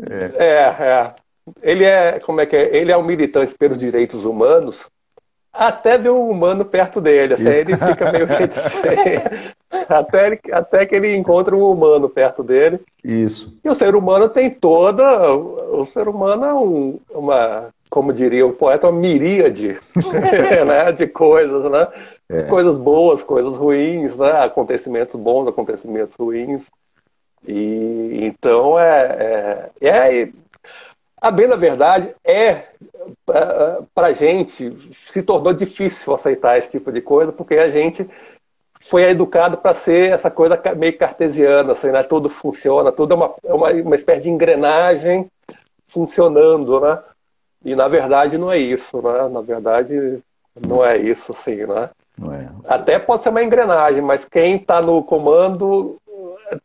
é. Ele é, como é que é? Ele é um militante pelos direitos humanos, até ver um humano perto dele. Assim, aí Isso. ele fica meio reticente. Até que ele encontra um humano perto dele. Isso. E o ser humano tem toda. O ser humano é uma, como diria o poeta, uma miríade né, de coisas, né? Coisas boas, coisas ruins, né? Acontecimentos bons, acontecimentos ruins. E então a bem da verdade para a gente se tornou difícil aceitar esse tipo de coisa, porque a gente foi educado para ser essa coisa meio cartesiana, assim, né? Tudo funciona, tudo é uma espécie de engrenagem funcionando, né? E na verdade não é isso, né? Na verdade não é isso, sim, né? Não é. Até pode ser uma engrenagem, mas quem está no comando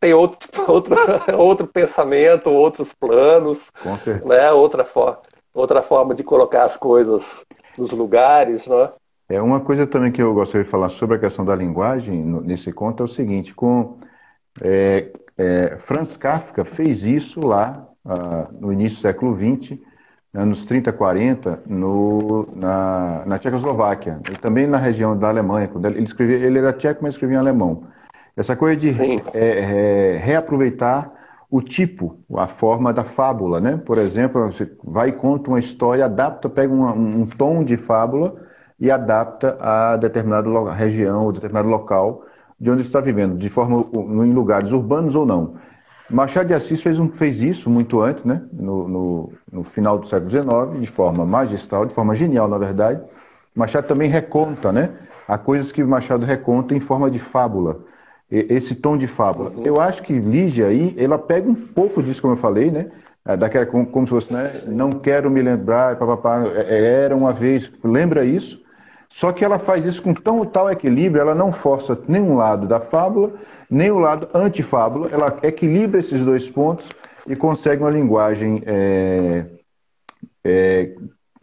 tem outro pensamento, outros planos, Com certeza. né? Outra forma de colocar as coisas nos lugares, né? É uma coisa também que eu gostaria de falar sobre a questão da linguagem nesse conto é o seguinte, Franz Kafka fez isso lá no início do século XX, anos 30, 40, na Tchecoslováquia e também na região da Alemanha. Quando ele era tcheco, mas escrevia em alemão. Essa coisa de Sim, reaproveitar o tipo, a forma da fábula, né? Por exemplo, você vai e conta uma história, adapta, pega um tom de fábula e adapta a determinada região ou determinado local de onde está vivendo, em lugares urbanos ou não. Machado de Assis fez isso muito antes, né? No final do século XIX, de forma magistral, de forma genial, na verdade. Machado também reconta, né? Há coisas que Machado reconta em forma de fábula. Esse tom de fábula. Eu acho que Lígia aí, ela pega um pouco disso, como eu falei, né? Daquela, como se fosse, né? Não quero me lembrar, papapá, era uma vez, lembra isso? Só que ela faz isso com tal equilíbrio, ela não força nenhum lado da fábula, nem o lado antifábula, ela equilibra esses dois pontos e consegue uma linguagem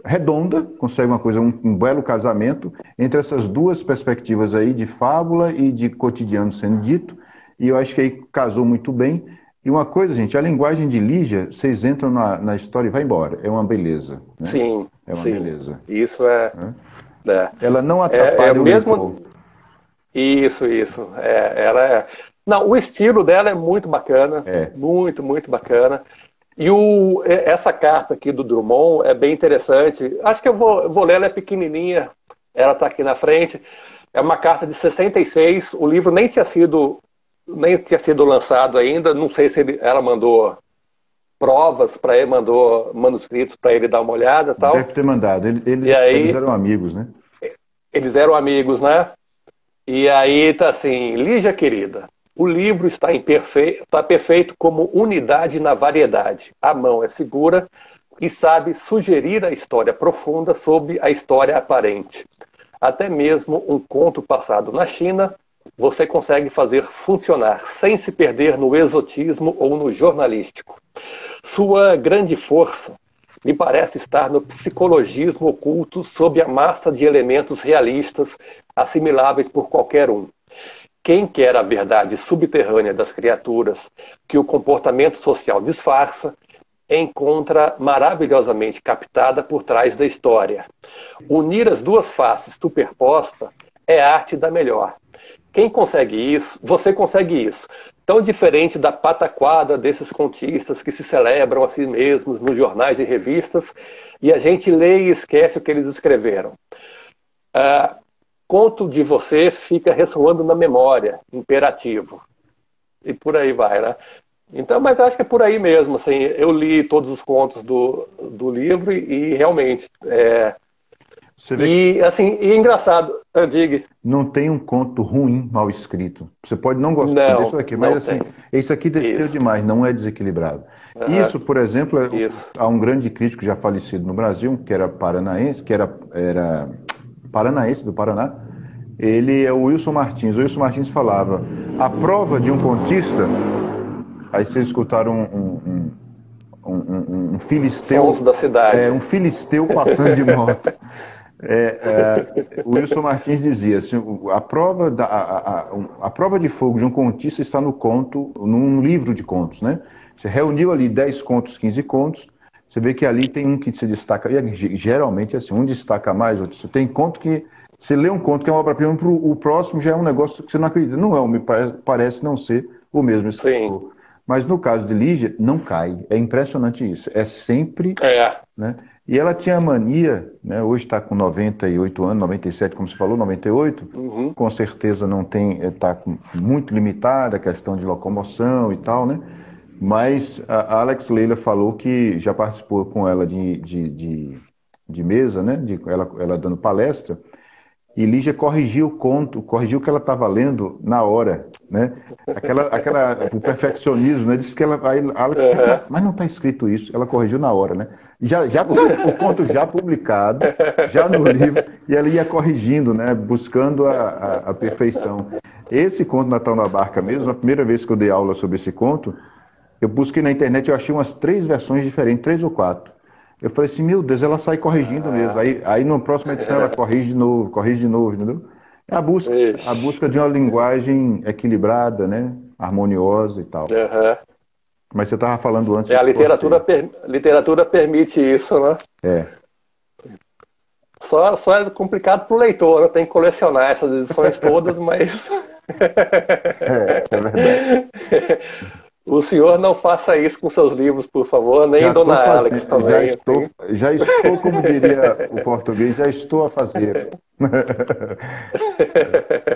redonda, consegue uma coisa, um belo casamento entre essas duas perspectivas aí de fábula e de cotidiano sendo dito, e eu acho que aí casou muito bem. E uma coisa, gente, a linguagem de Lígia, vocês entram na história e vai embora, é uma beleza, né? sim, É uma sim. beleza. Isso é. Ela não atrapalha o leitor. Isso. Ela é. Não, o estilo dela é muito bacana, É. muito, muito bacana. E essa carta aqui do Drummond é bem interessante. Acho que eu vou ler, ela é pequenininha, ela está aqui na frente. É uma carta de 66, o livro nem tinha sido lançado ainda, não sei se ela mandou provas para ele, mandou manuscritos para ele dar uma olhada e tal. Deve ter mandado, eles eram amigos, né? Eles eram amigos, né? E aí tá assim, Lígia querida, o livro está perfeito como unidade na variedade. A mão é segura e sabe sugerir a história profunda sob a história aparente. Até mesmo um conto passado na China, você consegue fazer funcionar sem se perder no exotismo ou no jornalístico. Sua grande força me parece estar no psicologismo oculto sob a massa de elementos realistas assimiláveis por qualquer um. Quem quer a verdade subterrânea das criaturas que o comportamento social disfarça, encontra maravilhosamente captada por trás da história. Unir as duas faces superpostas é arte da melhor. Quem consegue isso, você consegue isso. Tão diferente da pataquada desses contistas que se celebram a si mesmos nos jornais e revistas, e a gente lê e esquece o que eles escreveram. Conto de você fica ressoando na memória, imperativo. E por aí vai, né? Então, mas acho que é por aí mesmo. Assim, eu li todos os contos do livro e realmente... E assim, e engraçado, eu digo... Não tem um conto ruim mal escrito. Você pode não gostar disso aqui, mas assim, esse aqui desceu demais, não é desequilibrado. Isso, por exemplo, há um grande crítico já falecido no Brasil, que era paranaense, que era paranaense do Paraná. Ele é o Wilson Martins. O Wilson Martins falava: a prova de um contista... Aí vocês escutaram um filisteu... Sons da cidade. Um filisteu passando de moto. O Wilson Martins dizia assim, a prova de fogo de um contista está no conto, num livro de contos, né? Você reuniu ali 10 contos, 15 contos, você vê que ali tem um que se destaca, e geralmente assim, um destaca mais, outro. Tem conto que, você lê um conto que é uma obra-prima, o próximo já é um negócio que você não acredita. Não é, parece não ser o mesmo escritor. Mas no caso de Lígia, não cai. É impressionante isso. É sempre... Né? E ela tinha a mania, né? Hoje está com 98 anos, 97, como você falou, 98. Com certeza não tem... Está muito limitada a questão de locomoção e tal, né? Mas a Alex Leila falou que já participou com ela de mesa, né? Ela dando palestra. E Lígia corrigiu o conto, corrigiu o que ela estava lendo na hora, né? O perfeccionismo, né? Disse que ela, mas não está escrito isso. Ela corrigiu na hora, né? Já o conto já publicado, já no livro, e ela ia corrigindo, né? Buscando a perfeição. Esse conto Natal na Barca mesmo, a primeira vez que eu dei aula sobre esse conto, eu busquei na internet, eu achei umas 3 versões diferentes, 3 ou 4. Eu falei assim, meu Deus, ela sai corrigindo mesmo. Aí na próxima edição ela corrige de novo, entendeu? É a busca de uma linguagem equilibrada, né? Harmoniosa e tal. Mas você estava falando antes... A literatura permite isso, né? Só é complicado para o leitor, né? Tem que colecionar essas edições todas, mas... É verdade. O senhor não faça isso com seus livros, por favor, nem Dona Alex também. Já estou, como diria o português, já estou a fazer.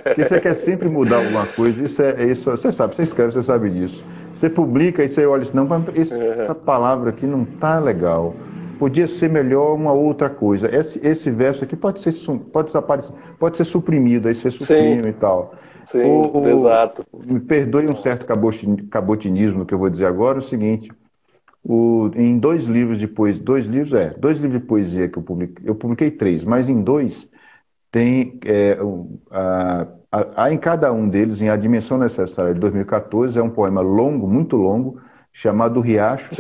Porque você quer sempre mudar alguma coisa, isso você sabe, você escreve, você sabe disso. Você publica e você olha assim, não, essa palavra aqui não está legal. Podia ser melhor uma outra coisa. Esse verso aqui pode desaparecer, pode ser suprimido, aí você suprime e tal. Sim, exato. Me perdoe um certo cabotinismo que eu vou dizer agora, é o seguinte, em 2 livros de poesia, 2 livros de poesia que eu publiquei 3, mas em 2 tem, há em cada um deles, em A Dimensão Necessária de 2014, é um poema longo, muito longo, chamado Riacho,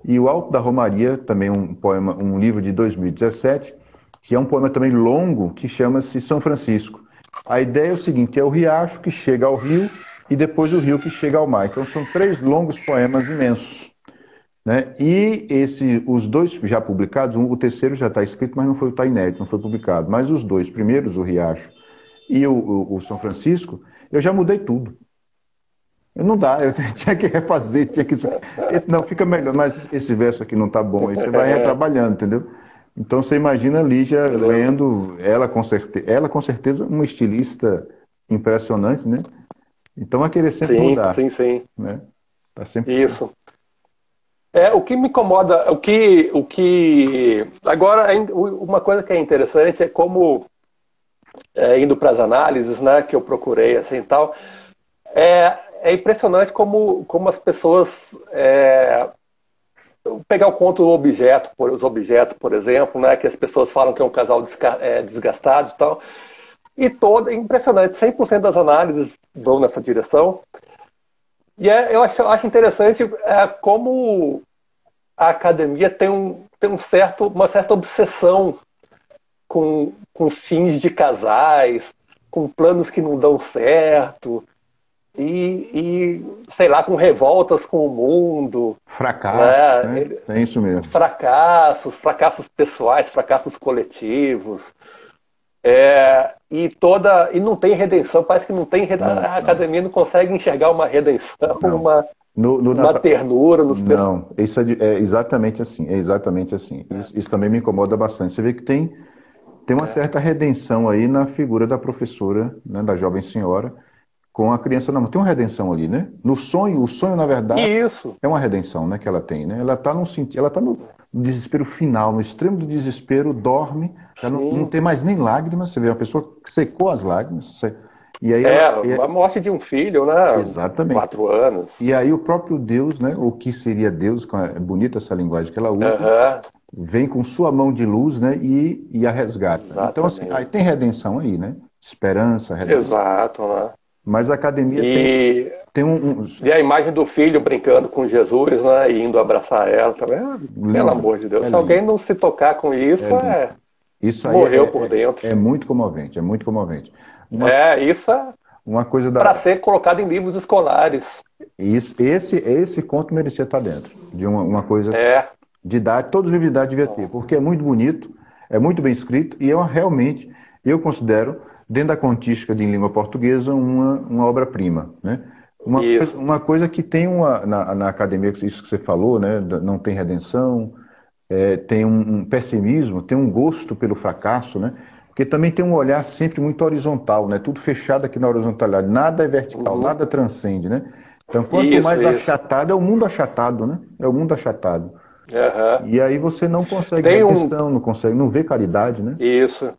e O Alto da Romaria, também um livro de 2017, que é um poema também longo, que chama-se São Francisco. A ideia é o seguinte, é o riacho que chega ao rio e depois o rio que chega ao mar. Então são 3 longos poemas imensos, né? E os 2 já publicados, o terceiro já está escrito, mas não está inédito, não foi publicado. Mas os 2 primeiros, o Riacho e o São Francisco, eu já mudei tudo. Não dá, eu tinha que refazer, não, fica melhor, mas esse verso aqui não está bom, aí você vai retrabalhando, entendeu? Então você imagina a Lígia lendo, ela com certeza uma estilista impressionante, né? Então vai querer sempre mudar. Sim. Né? Tá sempre... Isso. O que me incomoda, agora uma coisa que é interessante é como indo para as análises, né, que eu procurei assim tal, é impressionante como as pessoas pegar o conto do objeto, os objetos, por exemplo, né, que as pessoas falam que é um casal desgastado e tal. E é impressionante, 100% das análises vão nessa direção. E eu acho interessante como a academia tem tem uma certa obsessão com fins de casais, com planos que não dão certo, sei lá, com revoltas com o mundo. Fracasso, né? É isso mesmo. Fracassos pessoais, fracassos coletivos. E não tem redenção, parece que não tem a academia não consegue enxergar uma redenção, uma ternura nos Não, isso é exatamente assim, Isso também me incomoda bastante. Você vê que tem uma certa redenção aí na figura da professora, né, da jovem senhora, com a criança na mão. Tem uma redenção ali, né? No sonho, o sonho, na verdade, é uma redenção, né, que ela tem, né? Ela está no desespero final, no extremo do desespero, dorme, ela não tem mais nem lágrimas. Você vê uma pessoa que secou as lágrimas. E aí a morte de um filho, né? Exatamente. 4 anos. E aí o próprio Deus, né? O que seria Deus, é bonita essa linguagem que ela usa, vem com sua mão de luz, né? E a resgata. Exatamente. Então, assim, aí tem redenção aí, né? Esperança, redenção. Exato, né? Mas a academia tem E a imagem do filho brincando com Jesus, né? E indo abraçar ela também. Pelo amor de Deus. Se alguém não se tocar com isso, isso aí morreu por dentro. É muito comovente, é muito comovente. Isso é uma coisa para ser colocado em livros escolares. Esse conto merecia estar dentro de uma coisa didática. Todos os livros de idade devia ter, porque é muito bonito, é muito bem escrito e realmente, eu considero, dentro da contística de língua portuguesa, uma obra-prima, né? Uma coisa que tem na academia, isso que você falou, né? Não tem redenção, tem um pessimismo, tem um gosto pelo fracasso, né? Porque também tem um olhar sempre muito horizontal, né? Tudo fechado aqui na horizontalidade, nada é vertical, nada transcende, né? Então, quanto mais achatado, é o mundo achatado, né? É o mundo achatado. E aí você não consegue ver questão, não vê caridade, né? Isso.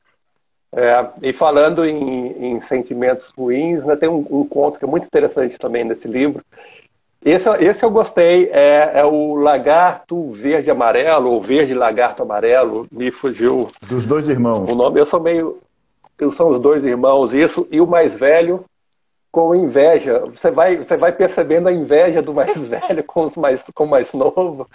E falando em sentimentos ruins, né, tem um conto que é muito interessante também nesse livro. Esse eu gostei, é o Lagarto Verde Amarelo, ou Verde Lagarto Amarelo, me fugiu. Dos dois irmãos. O nome, são os dois irmãos, isso, e o mais velho com inveja. Você vai percebendo a inveja do mais velho com o mais novo.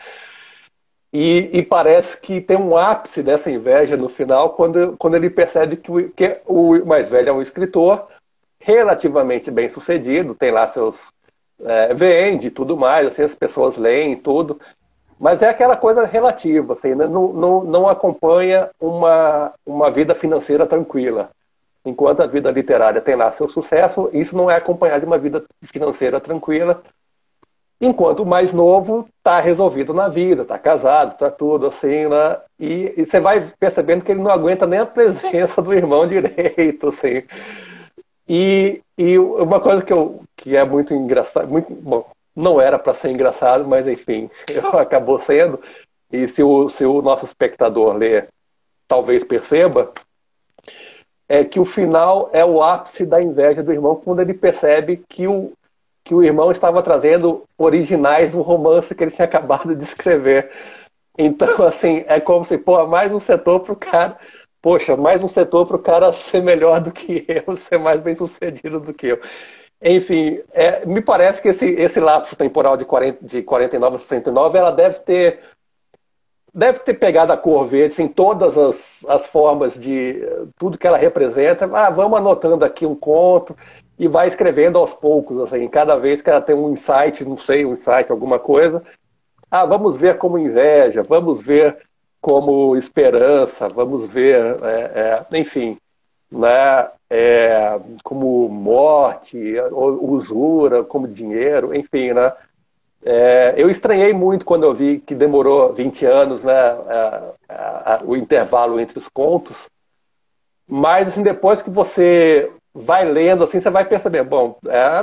E parece que tem um ápice dessa inveja no final, quando ele percebe que o mais velho é um escritor relativamente bem sucedido, tem lá seus... vende e tudo mais, assim, as pessoas leem tudo, mas é aquela coisa relativa, assim, né? Não acompanha uma vida financeira tranquila. Enquanto a vida literária tem lá seu sucesso, isso não é acompanhado de uma vida financeira tranquila. Enquanto o mais novo está resolvido na vida, está casado, está tudo assim, né? E você vai percebendo que ele não aguenta nem a presença do irmão direito, assim. E uma coisa que é muito engraçada, bom, não era para ser engraçado, mas enfim, acabou sendo. E se o nosso espectador ler, talvez perceba, é que o final é o ápice da inveja do irmão, quando ele percebe que o irmão estava trazendo originais do romance que ele tinha acabado de escrever. Então, assim, é como se, mais um setor para o cara... Poxa, mais um setor para o cara ser melhor do que eu, ser mais bem sucedido do que eu. Enfim, me parece que esse lapso temporal de 49 a 69, ela deve ter pegado a cor verde em todas as formas de tudo que ela representa. Vamos anotando aqui um conto e vai escrevendo aos poucos, assim, cada vez que ela tem um insight, alguma coisa. Vamos ver como inveja, vamos ver como esperança, vamos ver, enfim, né, como morte, usura, como dinheiro, enfim, né. Eu estranhei muito quando eu vi que demorou 20 anos, né, o intervalo entre os contos, mas assim, depois que você vai lendo, assim, você vai perceber,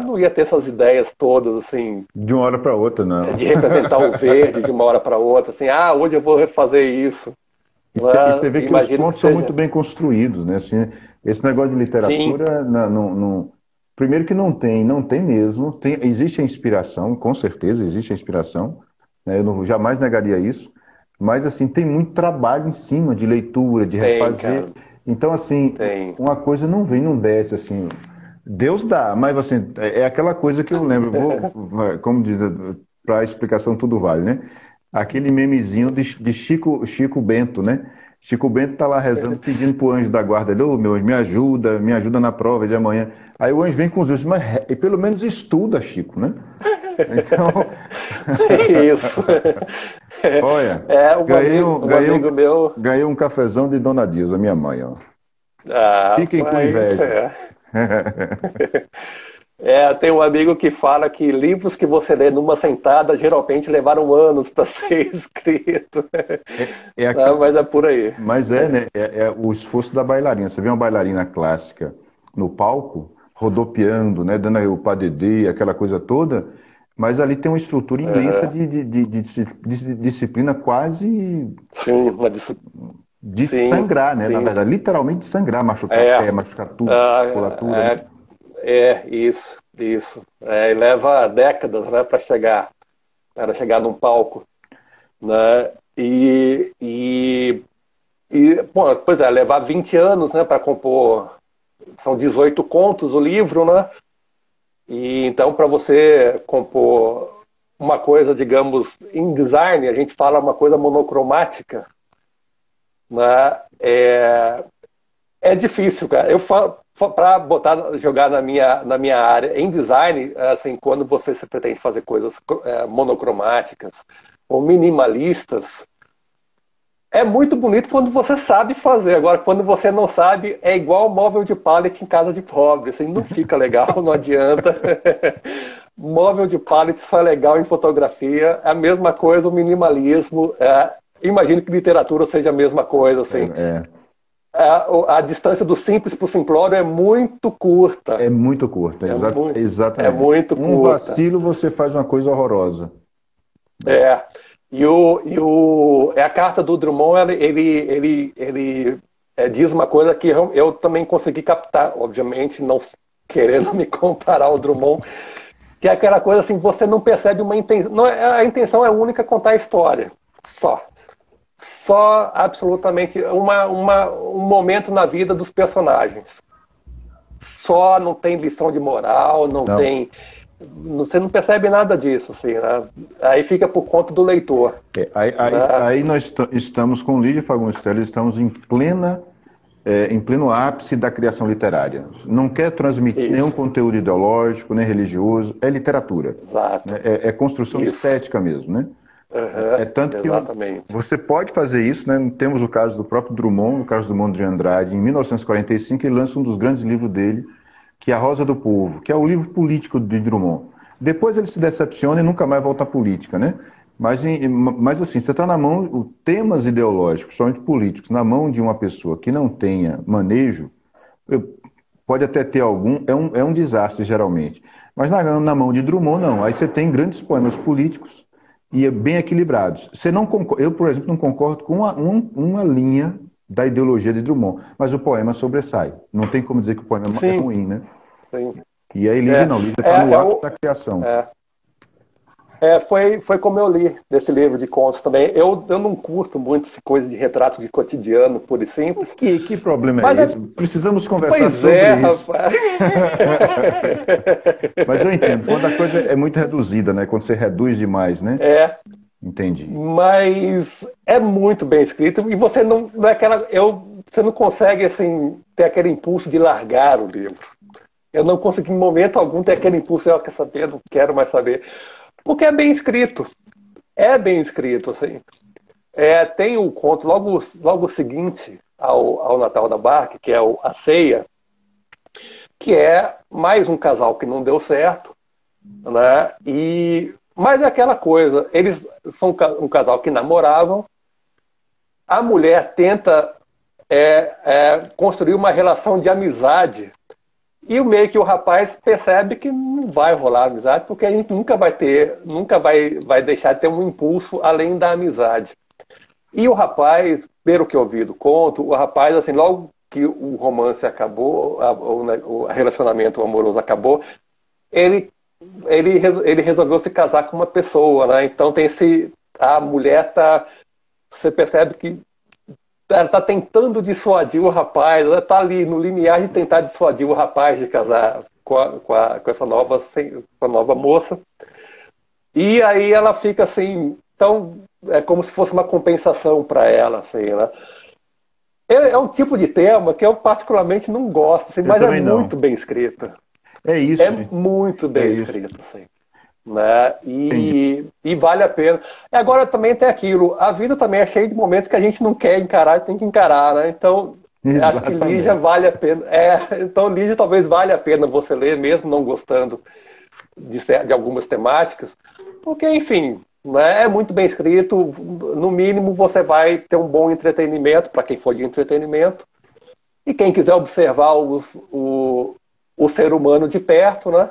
não ia ter essas ideias todas, assim... De uma hora para outra, não. De representar o verde de uma hora para outra, assim, hoje eu vou refazer isso. E você vê que os contos são muito bem construídos, né? Assim, esse negócio de literatura, primeiro que não tem mesmo, existe a inspiração, com certeza existe a inspiração, né? Eu jamais negaria isso, mas assim, tem muito trabalho em cima de leitura, de refazer... Cara. Então, assim, uma coisa não vem, não desce, assim. Deus dá, mas assim, é aquela coisa que eu lembro, como diz, para a explicação tudo vale, né? aquele memezinho de Chico Bento, né? Chico Bento tá lá rezando, pedindo pro anjo da guarda, ô meu anjo, me ajuda na prova de amanhã. Aí o anjo vem com os anjos, mas pelo menos estuda, Chico, né? Então, Isso. olha, Amigo meu. ganhei um cafezão de Dona Dilza, minha mãe, ó. Fiquem com Mas, inveja. tem um amigo que fala que livros que você lê numa sentada geralmente levaram anos para ser escrito. Mas é por aí. Mas né? É o esforço da bailarina. Você vê uma bailarina clássica no palco, rodopiando, né? Dando aí o padedê, aquela coisa toda, mas ali tem uma estrutura imensa de disciplina quase Sim, de sim, sangrar, né? sim. Na verdade, literalmente de sangrar, machucar pé, machucar tudo, musculatura. Né? Isso. E leva décadas, né, para chegar num palco, né? Bom, pois é, levar 20 anos, né, para compor, são 18 contos o livro, né? E então, para você compor uma coisa, digamos, em design, a gente fala uma coisa monocromática, né? É difícil, cara. Eu falo, para jogar na minha área em design, assim, quando você se pretende fazer coisas monocromáticas ou minimalistas, é muito bonito quando você sabe fazer. Agora, quando você não sabe, é igual móvel de pallet em casa de pobre. Assim, não fica legal, não adianta. Móvel de pallet só é legal em fotografia. É a mesma coisa o minimalismo. Imagino que literatura seja a mesma coisa. Assim. A distância do simples para o simplório é muito curta. É muito curta, exatamente. É muito curta. Um vacilo, você faz uma coisa horrorosa. A carta do Drummond, ele diz uma coisa que eu também consegui captar, obviamente, não querendo me comparar ao Drummond, que é aquela coisa assim, você não percebe uma intenção. A intenção é única, contar a história. Só absolutamente um momento na vida dos personagens. Só não tem lição de moral, não tem... Você não percebe nada disso, assim, né? Aí fica por conta do leitor. Aí nós estamos com Lígia Fagundes Telles, estamos em pleno ápice da criação literária. Não quer transmitir nenhum conteúdo ideológico, nem religioso, é literatura. Exato. É construção estética mesmo, né? Tanto exatamente. Que você pode fazer isso, né? Temos o caso do próprio Drummond, o caso do Drummond de Andrade, em 1945, ele lança um dos grandes livros dele, que é A Rosa do Povo, que é o livro político de Drummond. Depois ele se decepciona e nunca mais volta à política, né? Mas assim, você está na mão, temas ideológicos, somente políticos, na mão de uma pessoa que não tenha manejo, pode até ter algum, é um desastre geralmente. Mas na mão de Drummond, não. Aí você tem grandes poemas políticos e bem equilibrados. Eu, por exemplo, não concordo com uma linha da ideologia de Drummond, mas o poema sobressai. Não tem como dizer que o poema é ruim, né? Sim. E aí Lígia está no ato da criação. Foi como eu li desse livro de contos também. Eu não curto muito essa coisa de retrato de cotidiano, puro e simples. Que problema é esse? Precisamos conversar sobre isso. Rapaz. Mas eu entendo, quando a coisa é muito reduzida, né? Quando você reduz demais, né? Entendi. Mas é muito bem escrito e você você não consegue assim ter aquele impulso de largar o livro. Eu não consegui em momento algum ter aquele impulso, quer saber, não quero mais saber. Porque é bem escrito. É bem escrito, assim. Tem o conto logo seguinte ao Natal da Barca, que é A Ceia, que é mais um casal que não deu certo, né? Mas é aquela coisa, eles são um casal que namoravam, a mulher tenta construir uma relação de amizade e meio que o rapaz percebe que não vai rolar amizade porque a gente nunca vai deixar de ter um impulso além da amizade. E o rapaz, pelo que eu vi do conto, o rapaz, assim, logo que o romance acabou, o relacionamento amoroso acabou, ele resolveu se casar com uma pessoa, né? Então a mulher você percebe que ela está tentando dissuadir o rapaz, ela está ali no limiar de tentar dissuadir o rapaz de casar com essa nova moça. E aí ela fica assim, então é como se fosse uma compensação para ela, assim, né? É um tipo de tema que eu particularmente não gosto, assim, mas é muito bem escrito. É isso. É muito bem escrito, assim. Né? E vale a pena. E agora também tem aquilo, a vida também é cheia de momentos que a gente não quer encarar e tem que encarar, né? Então, acho que Lígia vale a pena. Então, Lígia talvez valha a pena você ler, mesmo não gostando de algumas temáticas, porque, enfim, né, é muito bem escrito. No mínimo, você vai ter um bom entretenimento, para quem for de entretenimento. E quem quiser observar o ser humano de perto, né?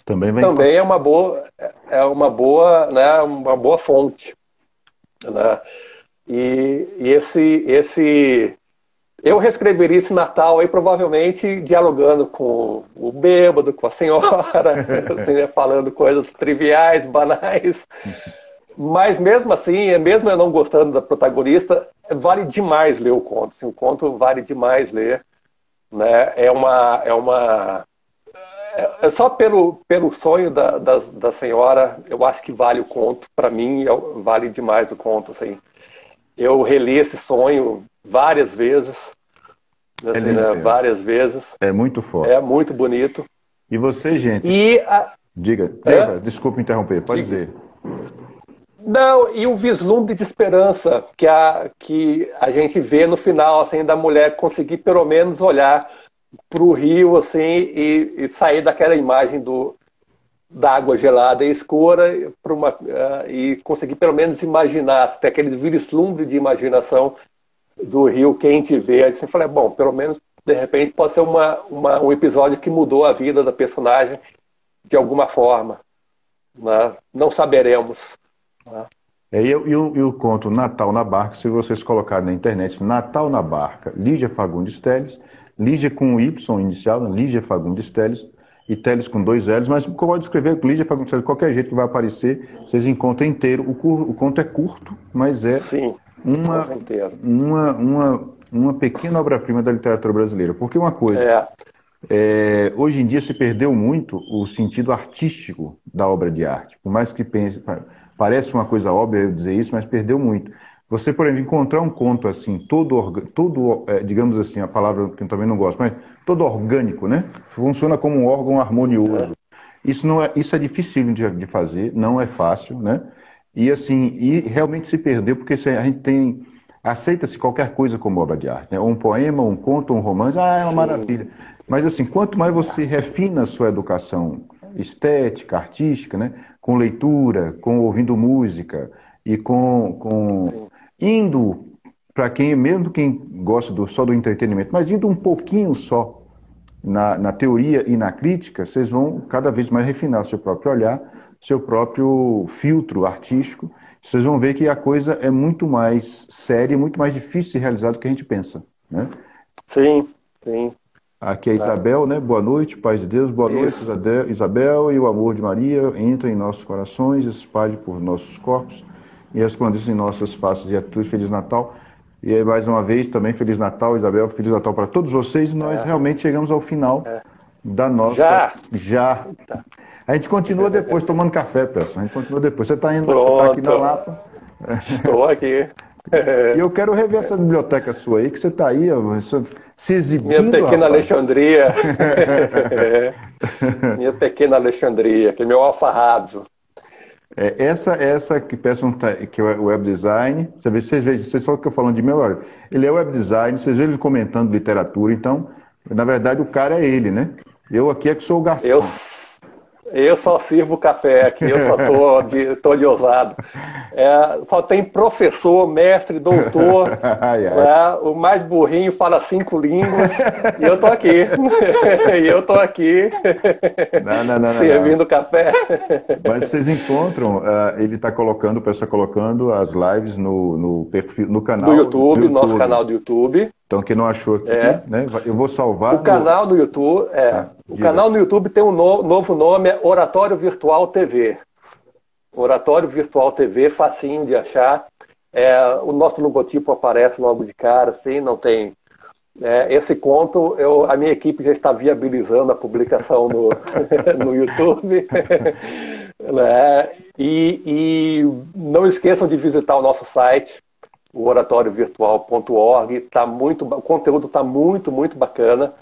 Também é uma boa, né, uma boa fonte, né? E eu reescreveria esse Natal aí provavelmente dialogando com o bêbado, com a senhora, assim, né, falando coisas triviais, banais. Mas mesmo assim, mesmo eu não gostando da protagonista, vale demais ler o conto. Assim, o conto vale demais ler, né? Só pelo sonho da senhora, eu acho que vale o conto. Para mim, vale demais o conto. Assim. Eu reli esse sonho várias vezes. Assim, né? Várias vezes. É muito forte. É muito bonito. E você, gente? Diga. Desculpa interromper, pode dizer. Não, e o vislumbre de esperança que a gente vê no final, assim, da mulher conseguir pelo menos olhar para o rio, assim, e sair daquela imagem da água gelada e escura e conseguir pelo menos imaginar, ter aquele vislumbre de imaginação do rio quente e verde. Você fala, bom, pelo menos, de repente, pode ser um episódio que mudou a vida da personagem de alguma forma. Né? Não saberemos. Né? E o conto Natal na Barca, se vocês colocarem na internet, Natal na Barca, Lígia Fagundes Telles, Lígia com Y inicial, Lígia Fagundes Telles, e Telles com 2 L's, mas como pode escrever Lígia Fagundes Telles, qualquer jeito que vai aparecer, vocês encontram inteiro. O conto é curto, mas é uma pequena obra-prima da literatura brasileira. Porque uma coisa, hoje em dia se perdeu muito o sentido artístico da obra de arte. Por mais que parece uma coisa óbvia eu dizer isso, mas perdeu muito. Você, por exemplo, encontrar um conto assim, todo digamos assim, a palavra que eu também não gosto, mas todo orgânico, né? Funciona como um órgão harmonioso. Isso é difícil de fazer, não é fácil, né? E assim, realmente se perdeu porque a gente aceita-se qualquer coisa como obra de arte, né? Um poema, um conto, um romance, é uma maravilha. Mas assim, quanto mais você refina a sua educação estética, artística, né? Com leitura, com ouvindo música e indo para mesmo quem gosta só do entretenimento, mas indo um pouquinho só na teoria e na crítica, vocês vão cada vez mais refinar seu próprio olhar, seu próprio filtro artístico. Vocês vão ver que a coisa é muito mais séria, muito mais difícil de ser realizada do que a gente pensa, né? Sim. Aqui é Isabel, né? Boa noite, paz de Deus. Boa noite, Isabel. E o amor de Maria entra em nossos corações, espalhe por nossos corpos e resplandeça em nossas faces e atitudes. Feliz Natal. E aí, mais uma vez, também Feliz Natal, Isabel. Feliz Natal para todos vocês. E nós realmente chegamos ao final da nossa... Já. A gente continua depois, tomando café, pessoal. A gente continua depois. Você está aqui na Lapa? Estou aqui. E eu quero rever essa biblioteca sua aí, que você está aí, se exibindo. Minha pequena Alexandria. Minha pequena Alexandria, que é meu alfarrábio. Essa que peçam que é o web design, vocês só ficam falando de meu, olha, ele é web design, vocês veem ele comentando literatura, então, na verdade, o cara é ele, né? Eu aqui é que sou o garçom. Eu só sirvo café aqui, eu só tô de ousado. Só tem professor, mestre, doutor. Né? O mais burrinho fala 5 línguas. E eu tô aqui. Servindo café. Mas vocês encontram, ele está colocando, o pessoal colocando as lives no perfil, no canal. Do YouTube, nosso canal do YouTube. Então, quem não achou aqui, né? Eu vou salvar. O canal do YouTube, o canal no YouTube tem um novo nome, é Oratório Virtual TV. Oratório Virtual TV, facinho de achar. O nosso logotipo aparece logo de cara, assim, não tem... esse conto, a minha equipe já está viabilizando a publicação no YouTube. né? E não esqueçam de visitar o nosso site, o oratoriovirtual.org. O conteúdo está muito, muito bacana.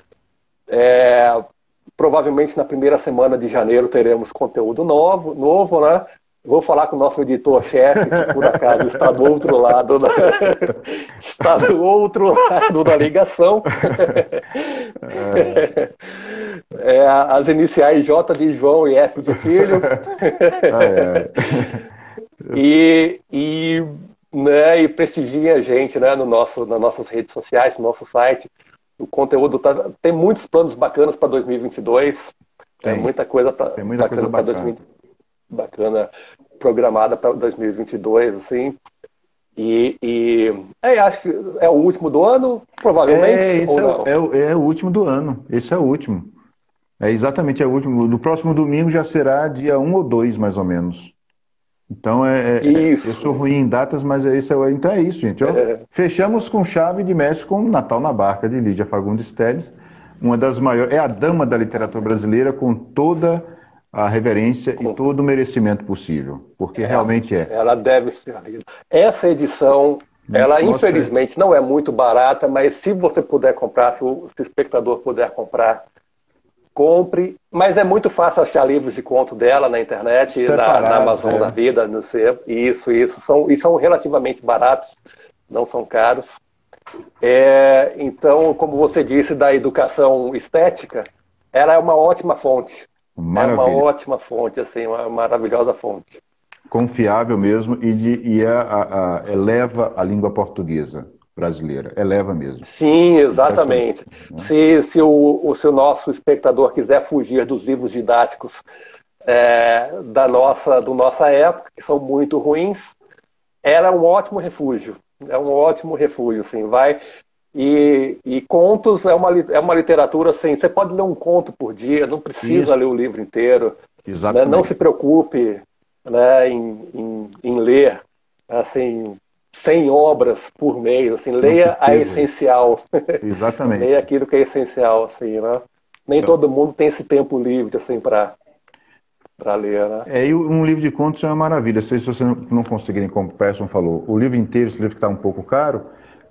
Provavelmente na primeira semana de janeiro teremos conteúdo novo, né? Vou falar com o nosso editor-chefe, que por acaso está do outro lado está do outro lado da ligação. As iniciais J de João e F de Filho. Né, e prestigiem a gente, né, nas nossas redes sociais, no nosso site. O conteúdo tem muitos planos bacanas para 2022. Tem muita coisa bacana programada para 2022, assim. Acho que é o último do ano, provavelmente. É o último do ano. Esse é o último. Exatamente, é o último. No próximo domingo já será dia 1 ou 2, mais ou menos. Então, eu sou ruim em datas, mas então é isso, gente. Fechamos com chave de mestre com Natal na Barca, de Lídia Fagundes Telles, uma das maiores, é a dama da literatura brasileira, com toda a reverência e todo o merecimento possível, porque realmente é. Ela deve ser lida. Essa edição, ela infelizmente não é muito barata, mas se você puder comprar, se o espectador puder comprar, compre, mas é muito fácil achar livros de conto dela na internet, na Amazon da vida, no sebo. Isso. São relativamente baratos, não são caros. Então, como você disse, da educação estética, ela é uma ótima fonte. Maravilha. É uma ótima fonte, assim, uma maravilhosa fonte. Confiável mesmo e eleva a língua portuguesa brasileira. Eleva mesmo. Sim, exatamente. Se o nosso espectador quiser fugir dos livros didáticos da nossa época, que são muito ruins, ela é um ótimo refúgio. É um ótimo refúgio, assim, vai. E contos é uma literatura, assim, você pode ler um conto por dia, não precisa ler o livro inteiro. Exatamente. Né? Não se preocupe, né, em ler, assim, 100 obras por mês, assim, leia a essencial. Exatamente. Leia aquilo que é essencial, assim, né? Nem todo mundo tem esse tempo livre, assim, para ler, né? E um livro de contos é uma maravilha. Se você não conseguirem, como o Persson falou, o livro inteiro, esse livro que está um pouco caro,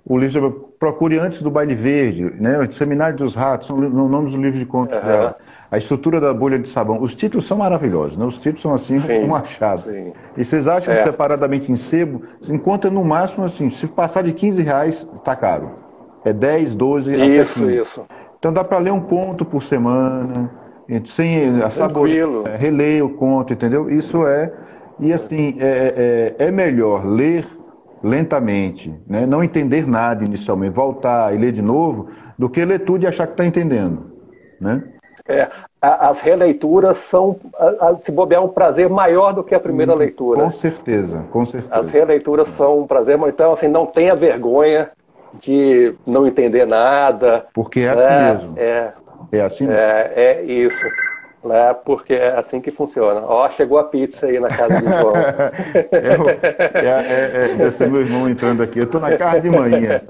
o livro, procure antes do Baile Verde, né? O Seminário dos Ratos, são nomes dos livros de contos dela. A Estrutura da Bolha de Sabão. Os títulos são maravilhosos, né? Os títulos são assim, um achado. Sim. E vocês acham separadamente em sebo, encontra no máximo assim, se passar de R$15, está caro. É 10, 12, até 15. Isso. Então dá para ler um conto por semana, sem reler o conto, entendeu? Isso e assim, é melhor ler lentamente, né? Não entender nada inicialmente, voltar e ler de novo, do que ler tudo e achar que está entendendo, né? As releituras são, se bobear, um prazer maior do que a primeira leitura. Com certeza. As releituras são um prazer maior. Então, assim, não tenha vergonha de não entender nada. Porque é assim mesmo. É assim mesmo. É isso. Né? Porque é assim que funciona. Chegou a pizza aí na casa de João. Esse é meu irmão entrando aqui. Eu estou na casa de manhã.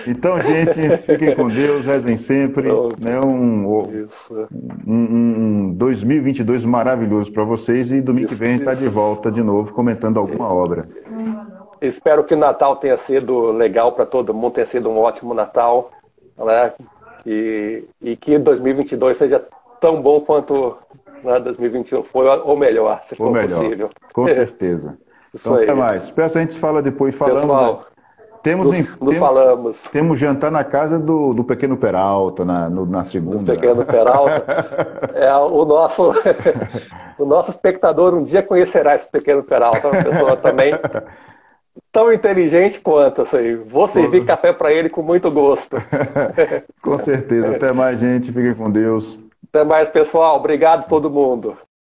Então, gente, fiquem com Deus, rezem sempre. Né? Um 2022 maravilhoso para vocês. E domingo que vem a gente está de volta de novo, comentando alguma obra. Espero que o Natal tenha sido legal para todo mundo, tenha sido um ótimo Natal. Né? E que 2022 seja tão bom quanto 2021 foi, ou melhor, se for possível. Com certeza. Então, até mais. Espero que a gente se fala depois. Pessoal, falamos. Temos jantar na casa do Pequeno Peralta, na segunda. Do Pequeno Peralta. O nosso espectador um dia conhecerá esse Pequeno Peralta, uma pessoa também tão inteligente quanto, assim. Vou servir café para ele com muito gosto. Com certeza. Até mais, gente. Fiquem com Deus. Até mais, pessoal. Obrigado a todo mundo.